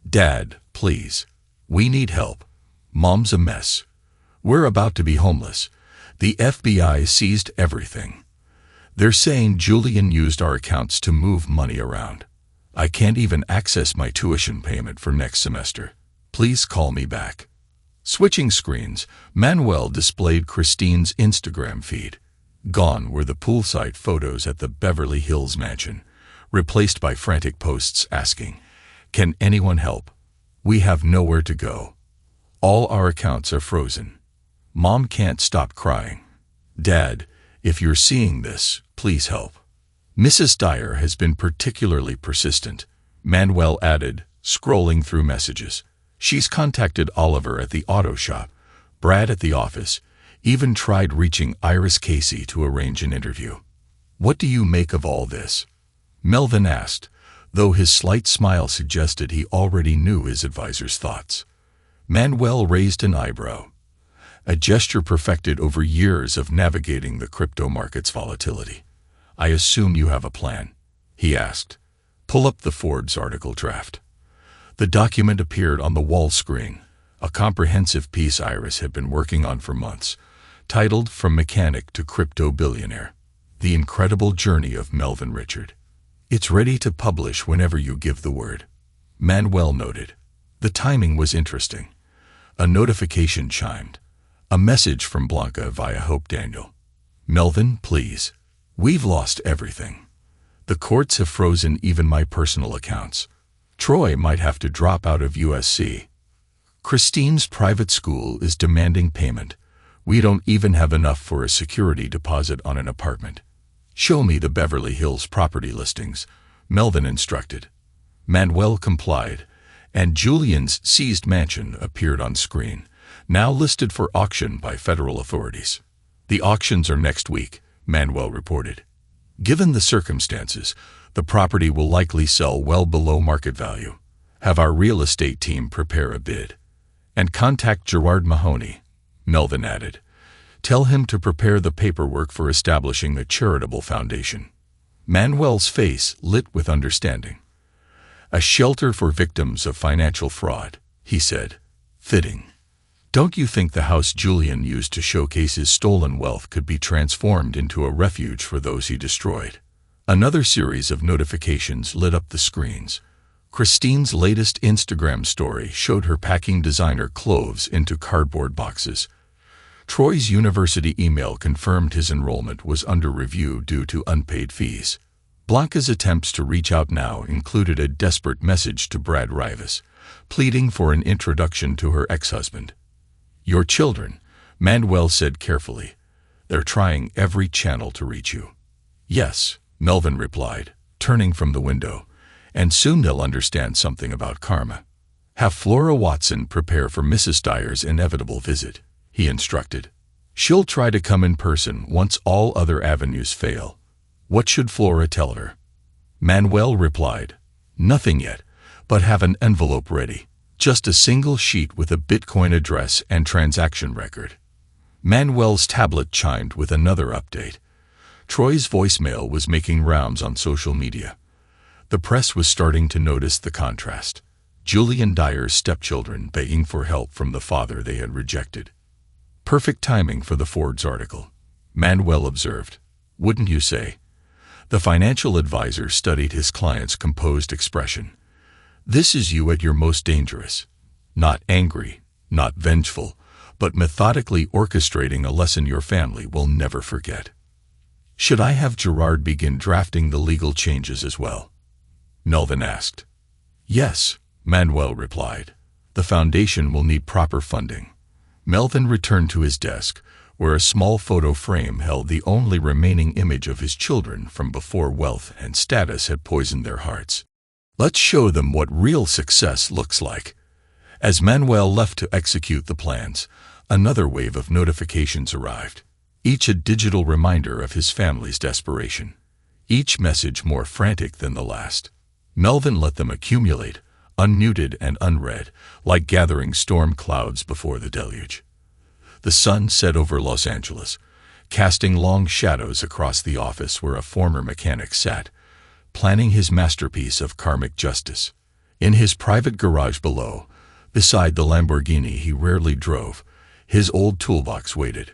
"Dad, please. We need help. Mom's a mess. We're about to be homeless. The FBI seized everything. They're saying Julian used our accounts to move money around. I can't even access my tuition payment for next semester. Please call me back." Switching screens, Manuel displayed Christine's Instagram feed. Gone were the poolside photos at the Beverly Hills mansion, replaced by frantic posts asking, "Can anyone help? We have nowhere to go. All our accounts are frozen. Mom can't stop crying. Dad, if you're seeing this, please help." "Mrs. Dyer has been particularly persistent," Manuel added, scrolling through messages. She's contacted Oliver at the auto shop, Brad at the office, even tried reaching Iris Casey to arrange an interview. What do you make of all this? Melvin asked, though his slight smile suggested he already knew his advisor's thoughts. Manuel raised an eyebrow, a gesture perfected over years of navigating the crypto market's volatility. I assume you have a plan, he asked. Pull up the Forbes article draft. The document appeared on the wall screen, a comprehensive piece Iris had been working on for months, titled From Mechanic to Crypto Billionaire: The Incredible Journey of Melvin Richard. It's ready to publish whenever you give the word, Manuel noted. The timing was interesting. A notification chimed. A message from Blanca via Hope Daniel. Melvin, please. We've lost everything. The courts have frozen even my personal accounts. Troy might have to drop out of USC. Christine's private school is demanding payment. We don't even have enough for a security deposit on an apartment. Show me the Beverly Hills property listings, Melvin instructed. Manuel complied, and Julian's seized mansion appeared on screen, now listed for auction by federal authorities. The auctions are next week, Manuel reported. Given the circumstances, the property will likely sell well below market value. Have our real estate team prepare a bid. And contact Gerard Mahoney, Melvin added. Tell him to prepare the paperwork for establishing the charitable foundation. Manuel's face lit with understanding. A shelter for victims of financial fraud, he said. Fitting. Don't you think the house Julian used to showcase his stolen wealth could be transformed into a refuge for those he destroyed? Another series of notifications lit up the screens. Christine's latest Instagram story showed her packing designer clothes into cardboard boxes. Troy's university email confirmed his enrollment was under review due to unpaid fees. Blanca's attempts to reach out now included a desperate message to Brad Rivas, pleading for an introduction to her ex-husband. Your children, Manuel said carefully. They're trying every channel to reach you. Yes, Melvin replied, turning from the window. And soon they'll understand something about karma. Have Flora Watson prepare for Mrs. Dyer's inevitable visit, he instructed. She'll try to come in person once all other avenues fail. What should Flora tell her? Manuel replied, nothing yet, but have an envelope ready. Just a single sheet with a Bitcoin address and transaction record. Manuel's tablet chimed with another update. Troy's voicemail was making rounds on social media. The press was starting to notice the contrast. Julian Dyer's stepchildren begging for help from the father they had rejected. Perfect timing for the Forbes article, Manuel observed. Wouldn't you say? The financial advisor studied his client's composed expression. This is you at your most dangerous. Not angry, not vengeful, but methodically orchestrating a lesson your family will never forget. Should I have Gerard begin drafting the legal changes as well? Melvin asked. Yes, Manuel replied. The foundation will need proper funding. Melvin returned to his desk, where a small photo frame held the only remaining image of his children from before wealth and status had poisoned their hearts. Let's show them what real success looks like. As Manuel left to execute the plans, another wave of notifications arrived, each a digital reminder of his family's desperation, each message more frantic than the last. Melvin let them accumulate, unmuted and unread, like gathering storm clouds before the deluge. The sun set over Los Angeles, casting long shadows across the office where a former mechanic sat, planning his masterpiece of karmic justice. In his private garage below, beside the Lamborghini he rarely drove, his old toolbox waited,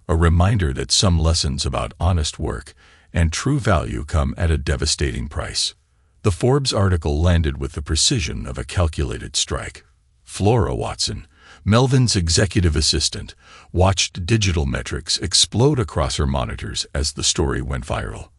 a reminder that some lessons about honest work and true value come at a devastating price. The Forbes article landed with the precision of a calculated strike. Flora Watson, Melvin's executive assistant, watched digital metrics explode across her monitors as the story went viral.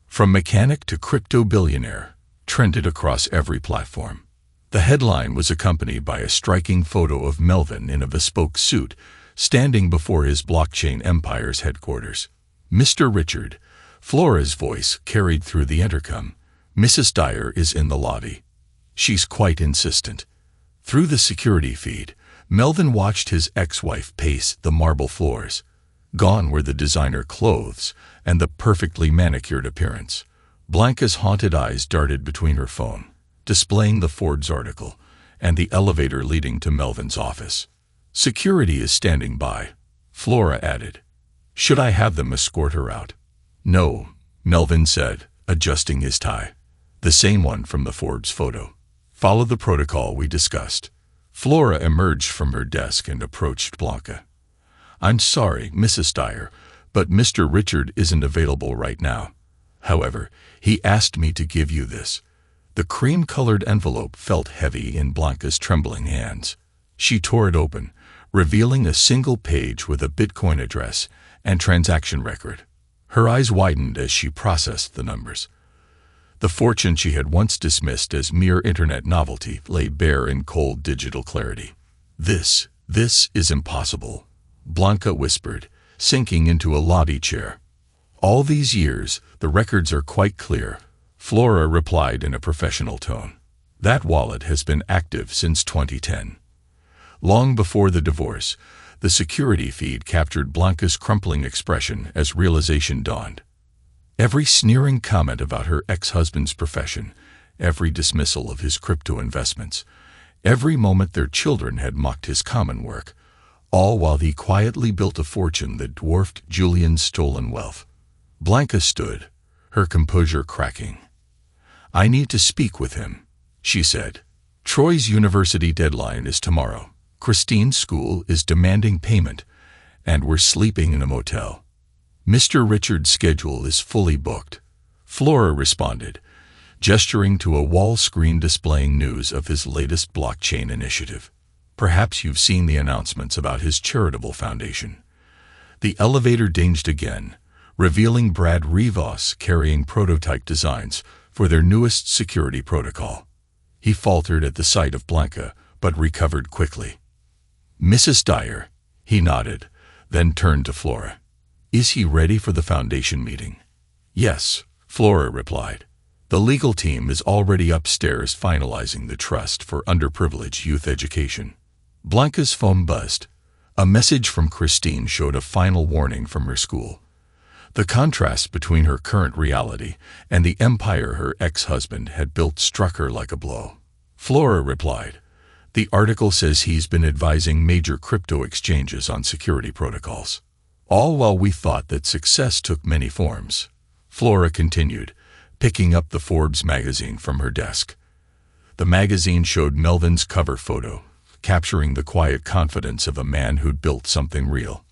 From mechanic to crypto billionaire, trended across every platform. The headline was accompanied by a striking photo of Melvin in a bespoke suit, standing before his blockchain empire's headquarters. Mr. Richard, Flora's voice carried through the intercom. Mrs. Dyer is in the lobby. She's quite insistent. Through the security feed, Melvin watched his ex-wife pace the marble floors. Gone were the designer clothes and the perfectly manicured appearance. Blanca's haunted eyes darted between her phone, displaying the Forbes article, and the elevator leading to Melvin's office. "Security is standing by," Flora added. "Should I have them escort her out?" "No," Melvin said, adjusting his tie. "The same one from the Forbes photo. Follow the protocol we discussed." Flora emerged from her desk and approached Blanca. "I'm sorry, Mrs. Dyer, but Mr. Richard isn't available right now. However, he asked me to give you this." The cream-colored envelope felt heavy in Blanca's trembling hands. She tore it open, revealing a single page with a Bitcoin address and transaction record. Her eyes widened as she processed the numbers. The fortune she had once dismissed as mere internet novelty lay bare in cold digital clarity. This is impossible," Blanca whispered, sinking into a lobby chair. "All these years, the records are quite clear," Flora replied in a professional tone. "That wallet has been active since 2010. Long before the divorce, the security feed captured Blanca's crumbling expression as realization dawned. Every sneering comment about her ex-husband's profession, every dismissal of his crypto investments, every moment their children had mocked his common work, all while he quietly built a fortune that dwarfed Julian's stolen wealth. Blanca stood, her composure cracking. "I need to speak with him," she said. "Troy's university deadline is tomorrow. Christine's school is demanding payment, and we're sleeping in a motel. Mr. Richard's schedule is fully booked," Flora responded, gesturing to a wall screen displaying news of his latest blockchain initiative. "Perhaps you've seen the announcements about his charitable foundation." The elevator dinged again, revealing Brad Rivas carrying prototype designs for their newest security protocol. He faltered at the sight of Blanca, but recovered quickly. "Mrs. Dyer," he nodded, then turned to Flora. "Is he ready for the foundation meeting?" "Yes," Flora replied. "The legal team is already upstairs finalizing the trust for underprivileged youth education." Blanca's phone buzzed. A message from Christine showed a final warning from her school. The contrast between her current reality and the empire her ex-husband had built struck her like a blow. Flora replied, "The article says he's been advising major crypto exchanges on security protocols." "All while we thought that success took many forms," Flora continued, picking up the Forbes magazine from her desk. The magazine showed Melvin's cover photo, capturing the quiet confidence of a man who'd built something real.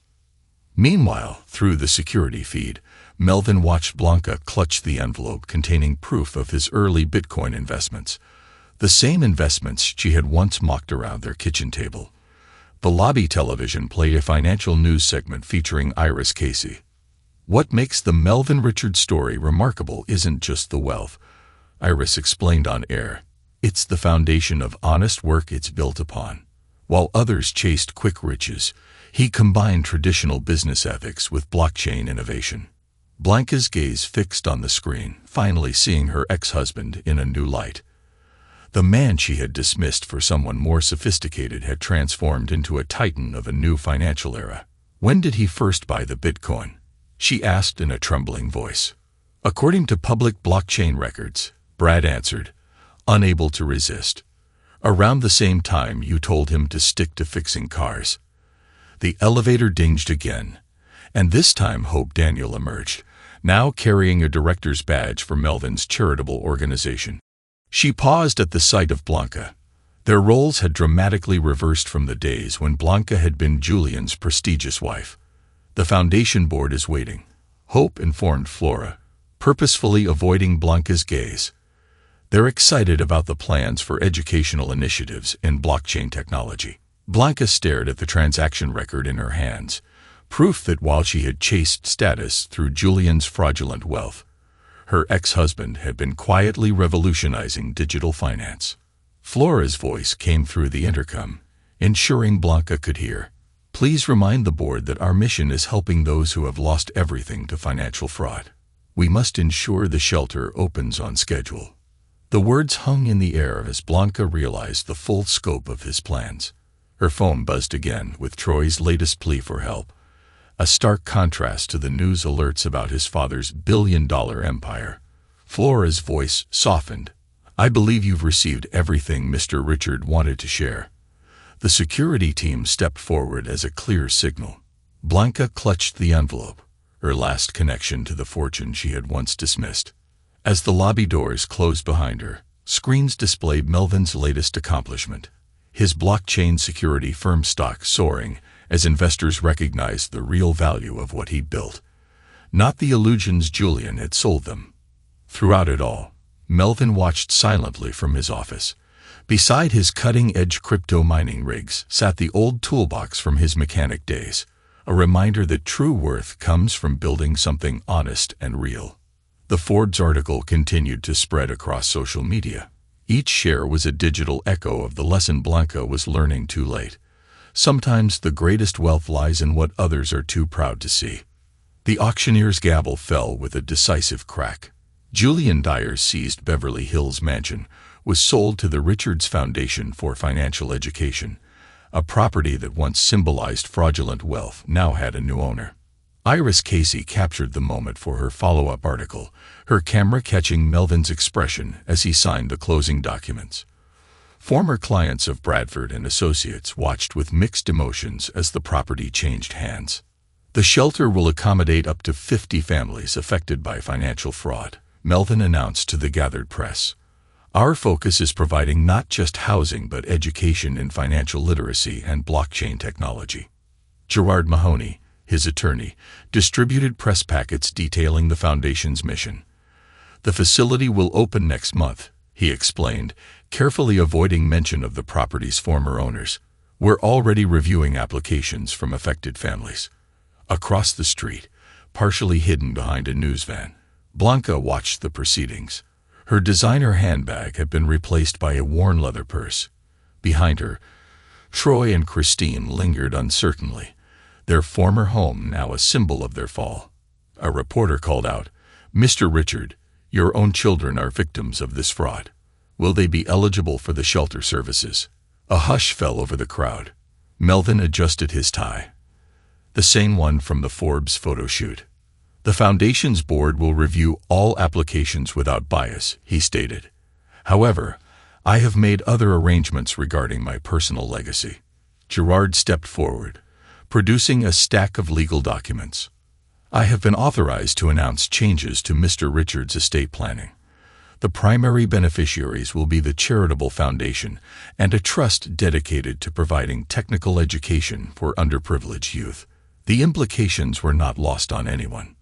Meanwhile, through the security feed, Melvin watched Blanca clutch the envelope containing proof of his early Bitcoin investments, the same investments she had once mocked around their kitchen table. The lobby television played a financial news segment featuring Iris Casey. "What makes the Melvin Richards story remarkable isn't just the wealth," Iris explained on air. "It's the foundation of honest work it's built upon. While others chased quick riches, he combined traditional business ethics with blockchain innovation." Blanca's gaze fixed on the screen, finally seeing her ex-husband in a new light. The man she had dismissed for someone more sophisticated had transformed into a titan of a new financial era. "When did he first buy the Bitcoin?" she asked in a trembling voice. "According to public blockchain records," Brad answered, unable to resist. "Around the same time you told him to stick to fixing cars." The elevator dinged again, and this time Hope Daniel emerged, now carrying a director's badge for Melvin's charitable organization. She paused at the sight of Blanca. Their roles had dramatically reversed from the days when Blanca had been Julian's prestigious wife. "The foundation board is waiting," Hope informed Flora, purposefully avoiding Blanca's gaze. "They're excited about the plans for educational initiatives in blockchain technology." Blanca stared at the transaction record in her hands, proof that while she had chased status through Julian's fraudulent wealth, her ex-husband had been quietly revolutionizing digital finance. Flora's voice came through the intercom, ensuring Blanca could hear. "Please remind the board that our mission is helping those who have lost everything to financial fraud. We must ensure the shelter opens on schedule." The words hung in the air as Blanca realized the full scope of his plans. Her phone buzzed again with Troy's latest plea for help, a stark contrast to the news alerts about his father's billion-dollar empire. Flora's voice softened. "I believe you've received everything Mr. Richard wanted to share." The security team stepped forward as a clear signal. Blanca clutched the envelope, her last connection to the fortune she had once dismissed. As the lobby doors closed behind her, screens displayed Melvin's latest accomplishment, his blockchain security firm stock soaring as investors recognized the real value of what he'd built, not the illusions Julian had sold them. Throughout it all, Melvin watched silently from his office. Beside his cutting-edge crypto mining rigs sat the old toolbox from his mechanic days, a reminder that true worth comes from building something honest and real. The Forbes article continued to spread across social media. Each share was a digital echo of the lesson Blanca was learning too late. Sometimes the greatest wealth lies in what others are too proud to see. The auctioneer's gavel fell with a decisive crack. Julian Dyer's seized Beverly Hills mansion was sold to the Richards Foundation for Financial Education. A property that once symbolized fraudulent wealth now had a new owner. Iris Casey captured the moment for her follow-up article, her camera catching Melvin's expression as he signed the closing documents. Former clients of Bradford and Associates watched with mixed emotions as the property changed hands. "The shelter will accommodate up to 50 families affected by financial fraud," Melvin announced to the gathered press. "Our focus is providing not just housing but education in financial literacy and blockchain technology." Gerard Mahoney, his attorney, distributed press packets detailing the foundation's mission. "The facility will open next month," he explained, carefully avoiding mention of the property's former owners. "We're already reviewing applications from affected families." Across the street, partially hidden behind a news van, Blanca watched the proceedings. Her designer handbag had been replaced by a worn leather purse. Behind her, Troy and Christine lingered uncertainly, their former home now a symbol of their fall. A reporter called out, "Mr. Richard, your own children are victims of this fraud. Will they be eligible for the shelter services?" A hush fell over the crowd. Melvin adjusted his tie. The same one from the Forbes photo shoot. "The Foundation's board will review all applications without bias," he stated. "However, I have made other arrangements regarding my personal legacy." Gerard stepped forward, producing a stack of legal documents. "I have been authorized to announce changes to Mr. Richards' estate planning. The primary beneficiaries will be the charitable foundation and a trust dedicated to providing technical education for underprivileged youth." The implications were not lost on anyone.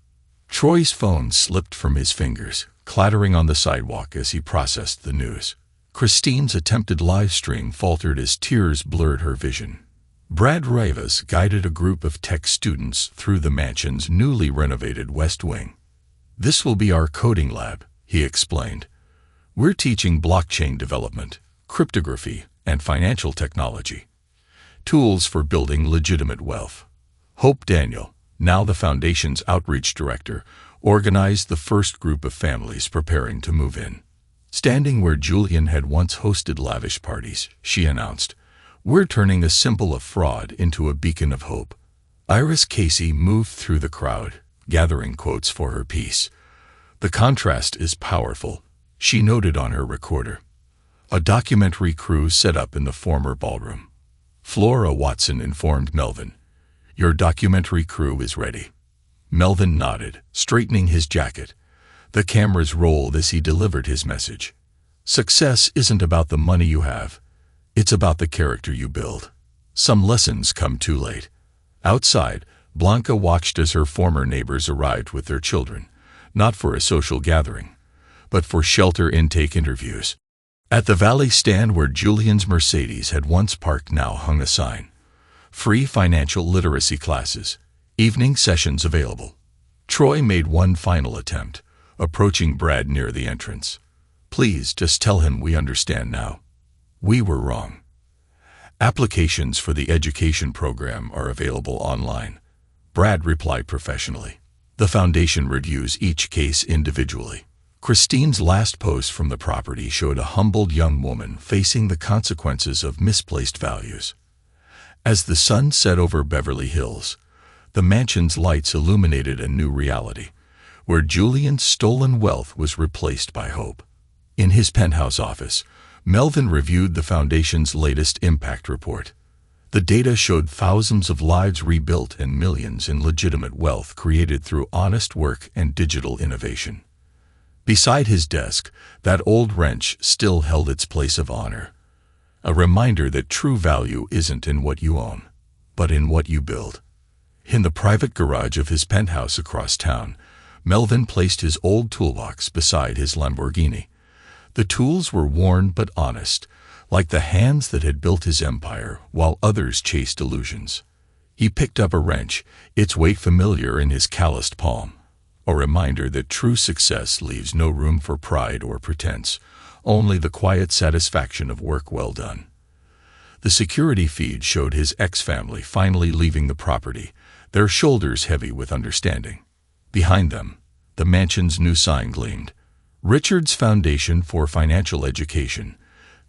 Troy's phone slipped from his fingers, clattering on the sidewalk as he processed the news. Christine's attempted live stream faltered as tears blurred her vision. Brad Rivas guided a group of tech students through the mansion's newly renovated West Wing. "This will be our coding lab," he explained. "We're teaching blockchain development, cryptography, and financial technology. Tools for building legitimate wealth." Hope Daniel, now the Foundation's outreach director, organized the first group of families preparing to move in. Standing where Julian had once hosted lavish parties, she announced, "We're turning a symbol of fraud into a beacon of hope." Iris Casey moved through the crowd, gathering quotes for her piece. "The contrast is powerful," she noted on her recorder. A documentary crew set up in the former ballroom. Flora Watson informed Melvin, "Your documentary crew is ready." Melvin nodded, straightening his jacket. The cameras rolled as he delivered his message. "Success isn't about the money you have. It's about the character you build." Some lessons come too late. Outside, Blanca watched as her former neighbors arrived with their children, not for a social gathering, but for shelter intake interviews. At the Valley stand where Julian's Mercedes had once parked now hung a sign. "Free financial literacy classes. Evening sessions available." Troy made one final attempt, approaching Brad near the entrance. "Please just tell him we understand now. We were wrong." "Applications for the education program are available online," Brad replied professionally. "The Foundation reviews each case individually. Christine's last post from the property showed a humbled young woman facing the consequences of misplaced values. As the sun set over Beverly Hills, the mansion's lights illuminated a new reality, where Julian's stolen wealth was replaced by hope. In his penthouse office, Melvin reviewed the foundation's latest impact report. The data showed thousands of lives rebuilt and millions in legitimate wealth created through honest work and digital innovation. Beside his desk, that old wrench still held its place of honor, a reminder that true value isn't in what you own, but in what you build. In the private garage of his penthouse across town, Melvin placed his old toolbox beside his Lamborghini. The tools were worn but honest, like the hands that had built his empire while others chased illusions. He picked up a wrench, its weight familiar in his calloused palm, a reminder that true success leaves no room for pride or pretense, only the quiet satisfaction of work well done. The security feed showed his ex-family finally leaving the property, their shoulders heavy with understanding. Behind them, the mansion's new sign gleamed: Richard's Foundation for Financial Education,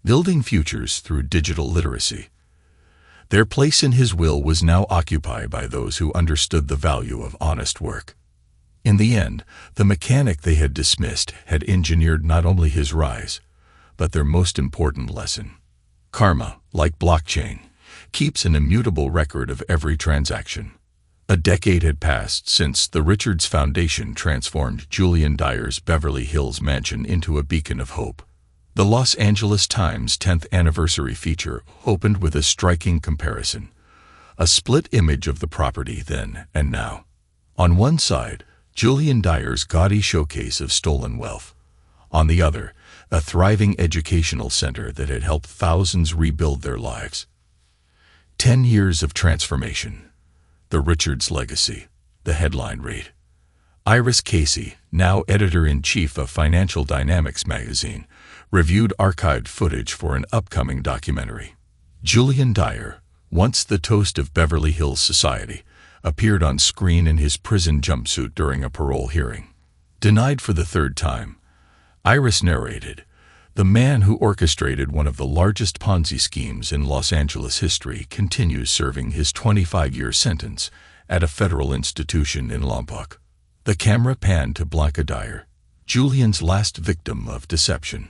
building futures through digital literacy. Their place in his will was now occupied by those who understood the value of honest work. In the end, the mechanic they had dismissed had engineered not only his rise, but their most important lesson. Karma, like blockchain, keeps an immutable record of every transaction. A decade had passed since the Richards Foundation transformed Julian Dyer's Beverly Hills mansion into a beacon of hope. The Los Angeles Times 10th anniversary feature opened with a striking comparison, a split image of the property then and now. On one side, Julian Dyer's gaudy showcase of stolen wealth. On the other, a thriving educational center that had helped thousands rebuild their lives. 10 years of transformation. The Richards legacy, the headline read. Iris Casey, now editor-in-chief of Financial Dynamics magazine, reviewed archived footage for an upcoming documentary. Julian Dyer, once the toast of Beverly Hills society, appeared on screen in his prison jumpsuit during a parole hearing. Denied for the third time, Iris narrated, "The man who orchestrated one of the largest Ponzi schemes in Los Angeles history continues serving his 25-year sentence at a federal institution in Lompoc." The camera panned to Blanca Dyer, Julian's last victim of deception.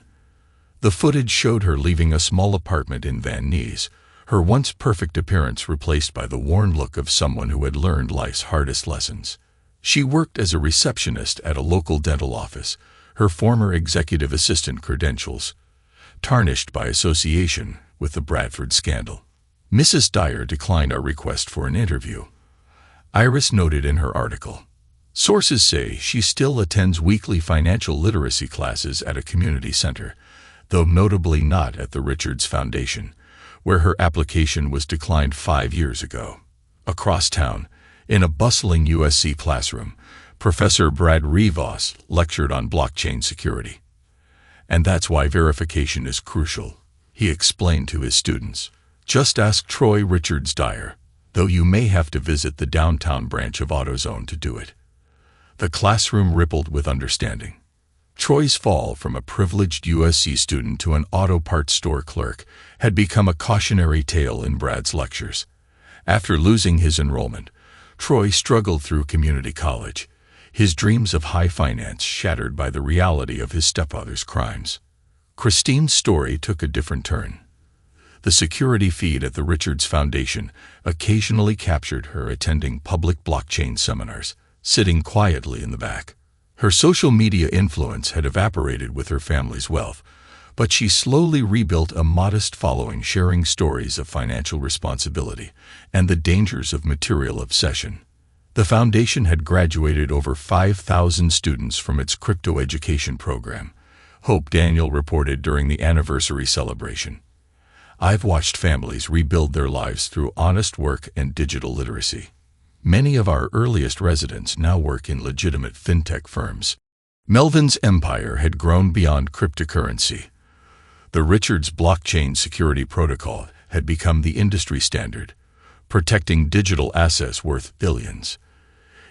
The footage showed her leaving a small apartment in Van Nuys, her once perfect appearance replaced by the worn look of someone who had learned life's hardest lessons. She worked as a receptionist at a local dental office, her former executive assistant credentials tarnished by association with the Bradford scandal. Mrs. Dyer declined our request for an interview. Iris noted in her article, "Sources say she still attends weekly financial literacy classes at a community center, though notably not at the Richards Foundation, where her application was declined 5 years ago." Across town, in a bustling USC classroom, Professor Brad Rivas lectured on blockchain security. "And that's why verification is crucial," he explained to his students. "Just ask Troy Richards Dyer, though you may have to visit the downtown branch of AutoZone to do it." The classroom rippled with understanding. Troy's fall from a privileged USC student to an auto parts store clerk had become a cautionary tale in Brad's lectures. After losing his enrollment, Troy struggled through community college, his dreams of high finance shattered by the reality of his stepfather's crimes. Christine's story took a different turn. The security feed at the Richards Foundation occasionally captured her attending public blockchain seminars, sitting quietly in the back. Her social media influence had evaporated with her family's wealth, but she slowly rebuilt a modest following sharing stories of financial responsibility and the dangers of material obsession. The foundation had graduated over 5,000 students from its crypto education program, Hope Daniel reported during the anniversary celebration. "I've watched families rebuild their lives through honest work and digital literacy. Many of our earliest residents now work in legitimate fintech firms." Melvin's empire had grown beyond cryptocurrency. The Richards blockchain security protocol had become the industry standard, protecting digital assets worth billions.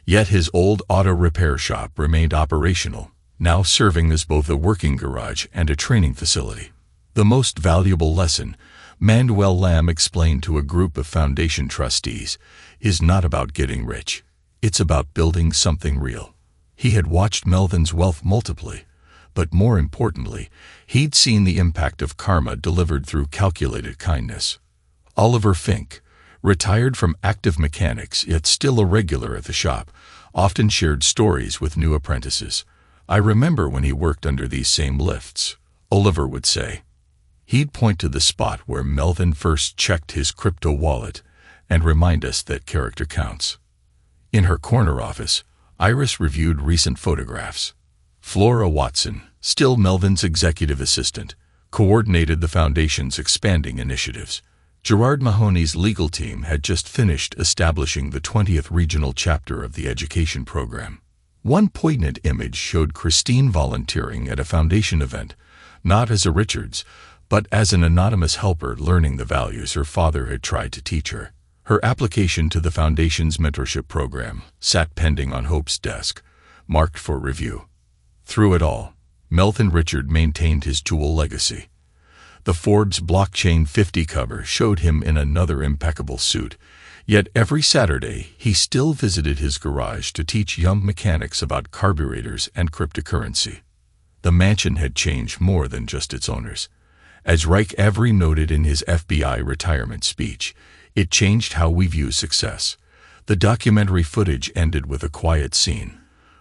Yet his old auto repair shop remained operational, now serving as both a working garage and a training facility. The most valuable lesson, Manuel Lamb explained to a group of foundation trustees, is not about getting rich. It's about building something real. He had watched Melvin's wealth multiply, but more importantly, he'd seen the impact of karma delivered through calculated kindness. Oliver Fink, retired from active mechanics yet still a regular at the shop, often shared stories with new apprentices. "I remember when he worked under these same lifts," Oliver would say. He'd point to the spot where Melvin first checked his crypto wallet and remind us that character counts. In her corner office, Iris reviewed recent photographs. Flora Watson, still Melvin's executive assistant, coordinated the foundation's expanding initiatives. Gerard Mahoney's legal team had just finished establishing the 20th regional chapter of the education program. One poignant image showed Christine volunteering at a foundation event, not as a Richards, but as an anonymous helper learning the values her father had tried to teach her. Her application to the foundation's mentorship program sat pending on Hope's desk, marked for review. Through it all, Melvin Richard maintained his dual legacy. The Forbes Blockchain 50 cover showed him in another impeccable suit, yet every Saturday he still visited his garage to teach young mechanics about carburetors and cryptocurrency. The mansion had changed more than just its owners. As Reich Avery noted in his FBI retirement speech, it changed how we view success. The documentary footage ended with a quiet scene.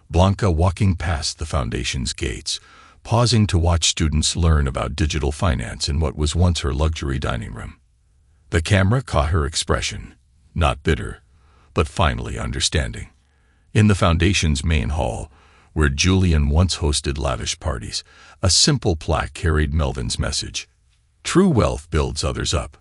Blanca walking past the foundation's gates, pausing to watch students learn about digital finance in what was once her luxury dining room. The camera caught her expression, not bitter, but finally understanding. In the foundation's main hall, where Julian once hosted lavish parties, a simple plaque carried Melvin's message. "True wealth builds others up.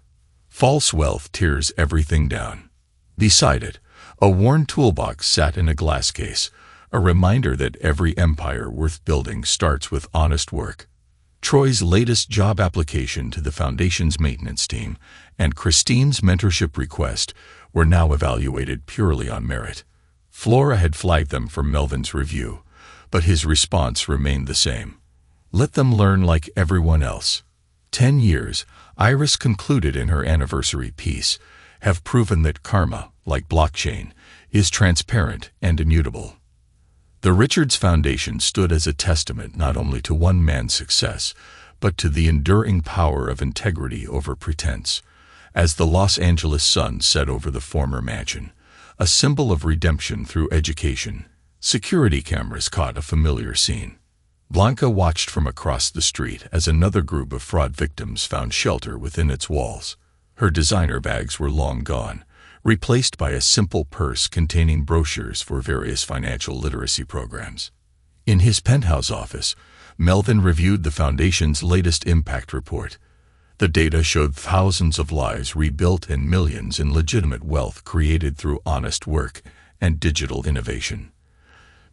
False wealth tears everything down." Beside it, a worn toolbox sat in a glass case, a reminder that every empire worth building starts with honest work. Troy's latest job application to the foundation's maintenance team and Christine's mentorship request were now evaluated purely on merit. Flora had flagged them for Melvin's review, but his response remained the same. Let them learn like everyone else. 10 years, Iris concluded in her anniversary piece, have proven that karma, like blockchain, is transparent and immutable. The Richards Foundation stood as a testament not only to one man's success, but to the enduring power of integrity over pretense. As the Los Angeles sun set over the former mansion, a symbol of redemption through education, security cameras caught a familiar scene. Blanca watched from across the street as another group of fraud victims found shelter within its walls. Her designer bags were long gone, replaced by a simple purse containing brochures for various financial literacy programs. In his penthouse office, Melvin reviewed the foundation's latest impact report. The data showed thousands of lives rebuilt and millions in legitimate wealth created through honest work and digital innovation.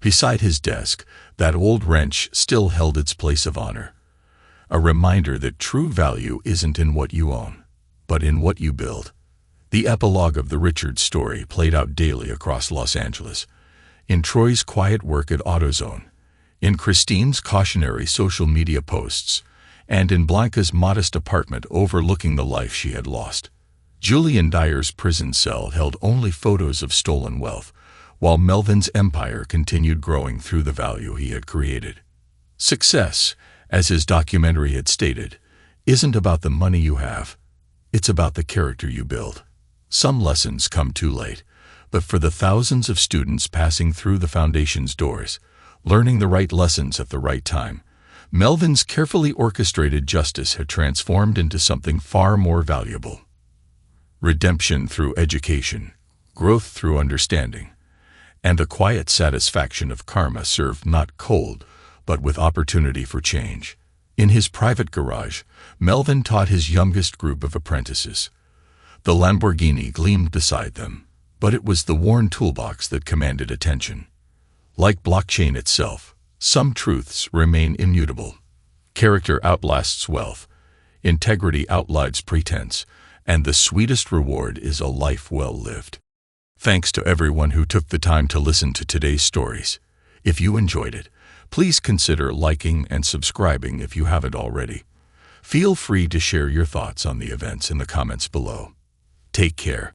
Beside his desk, that old wrench still held its place of honor, a reminder that true value isn't in what you own, but in what you build. The epilogue of the Richards story played out daily across Los Angeles, in Troy's quiet work at AutoZone, in Christine's cautionary social media posts, and in Blanca's modest apartment overlooking the life she had lost. Julian Dyer's prison cell held only photos of stolen wealth, while Melvin's empire continued growing through the value he had created. Success, as his documentary had stated, isn't about the money you have. It's about the character you build. Some lessons come too late, but for the thousands of students passing through the foundation's doors, learning the right lessons at the right time, Melvin's carefully orchestrated justice had transformed into something far more valuable. Redemption through education, growth through understanding, and the quiet satisfaction of karma served not cold, but with opportunity for change. In his private garage, Melvin taught his youngest group of apprentices. The Lamborghini gleamed beside them, but it was the worn toolbox that commanded attention. Like blockchain itself, some truths remain immutable. Character outlasts wealth, integrity outlives pretense, and the sweetest reward is a life well lived. Thanks to everyone who took the time to listen to today's stories. If you enjoyed it, Please consider liking and subscribing if you haven't already. Feel free to share your thoughts on the events in the comments below. Take care.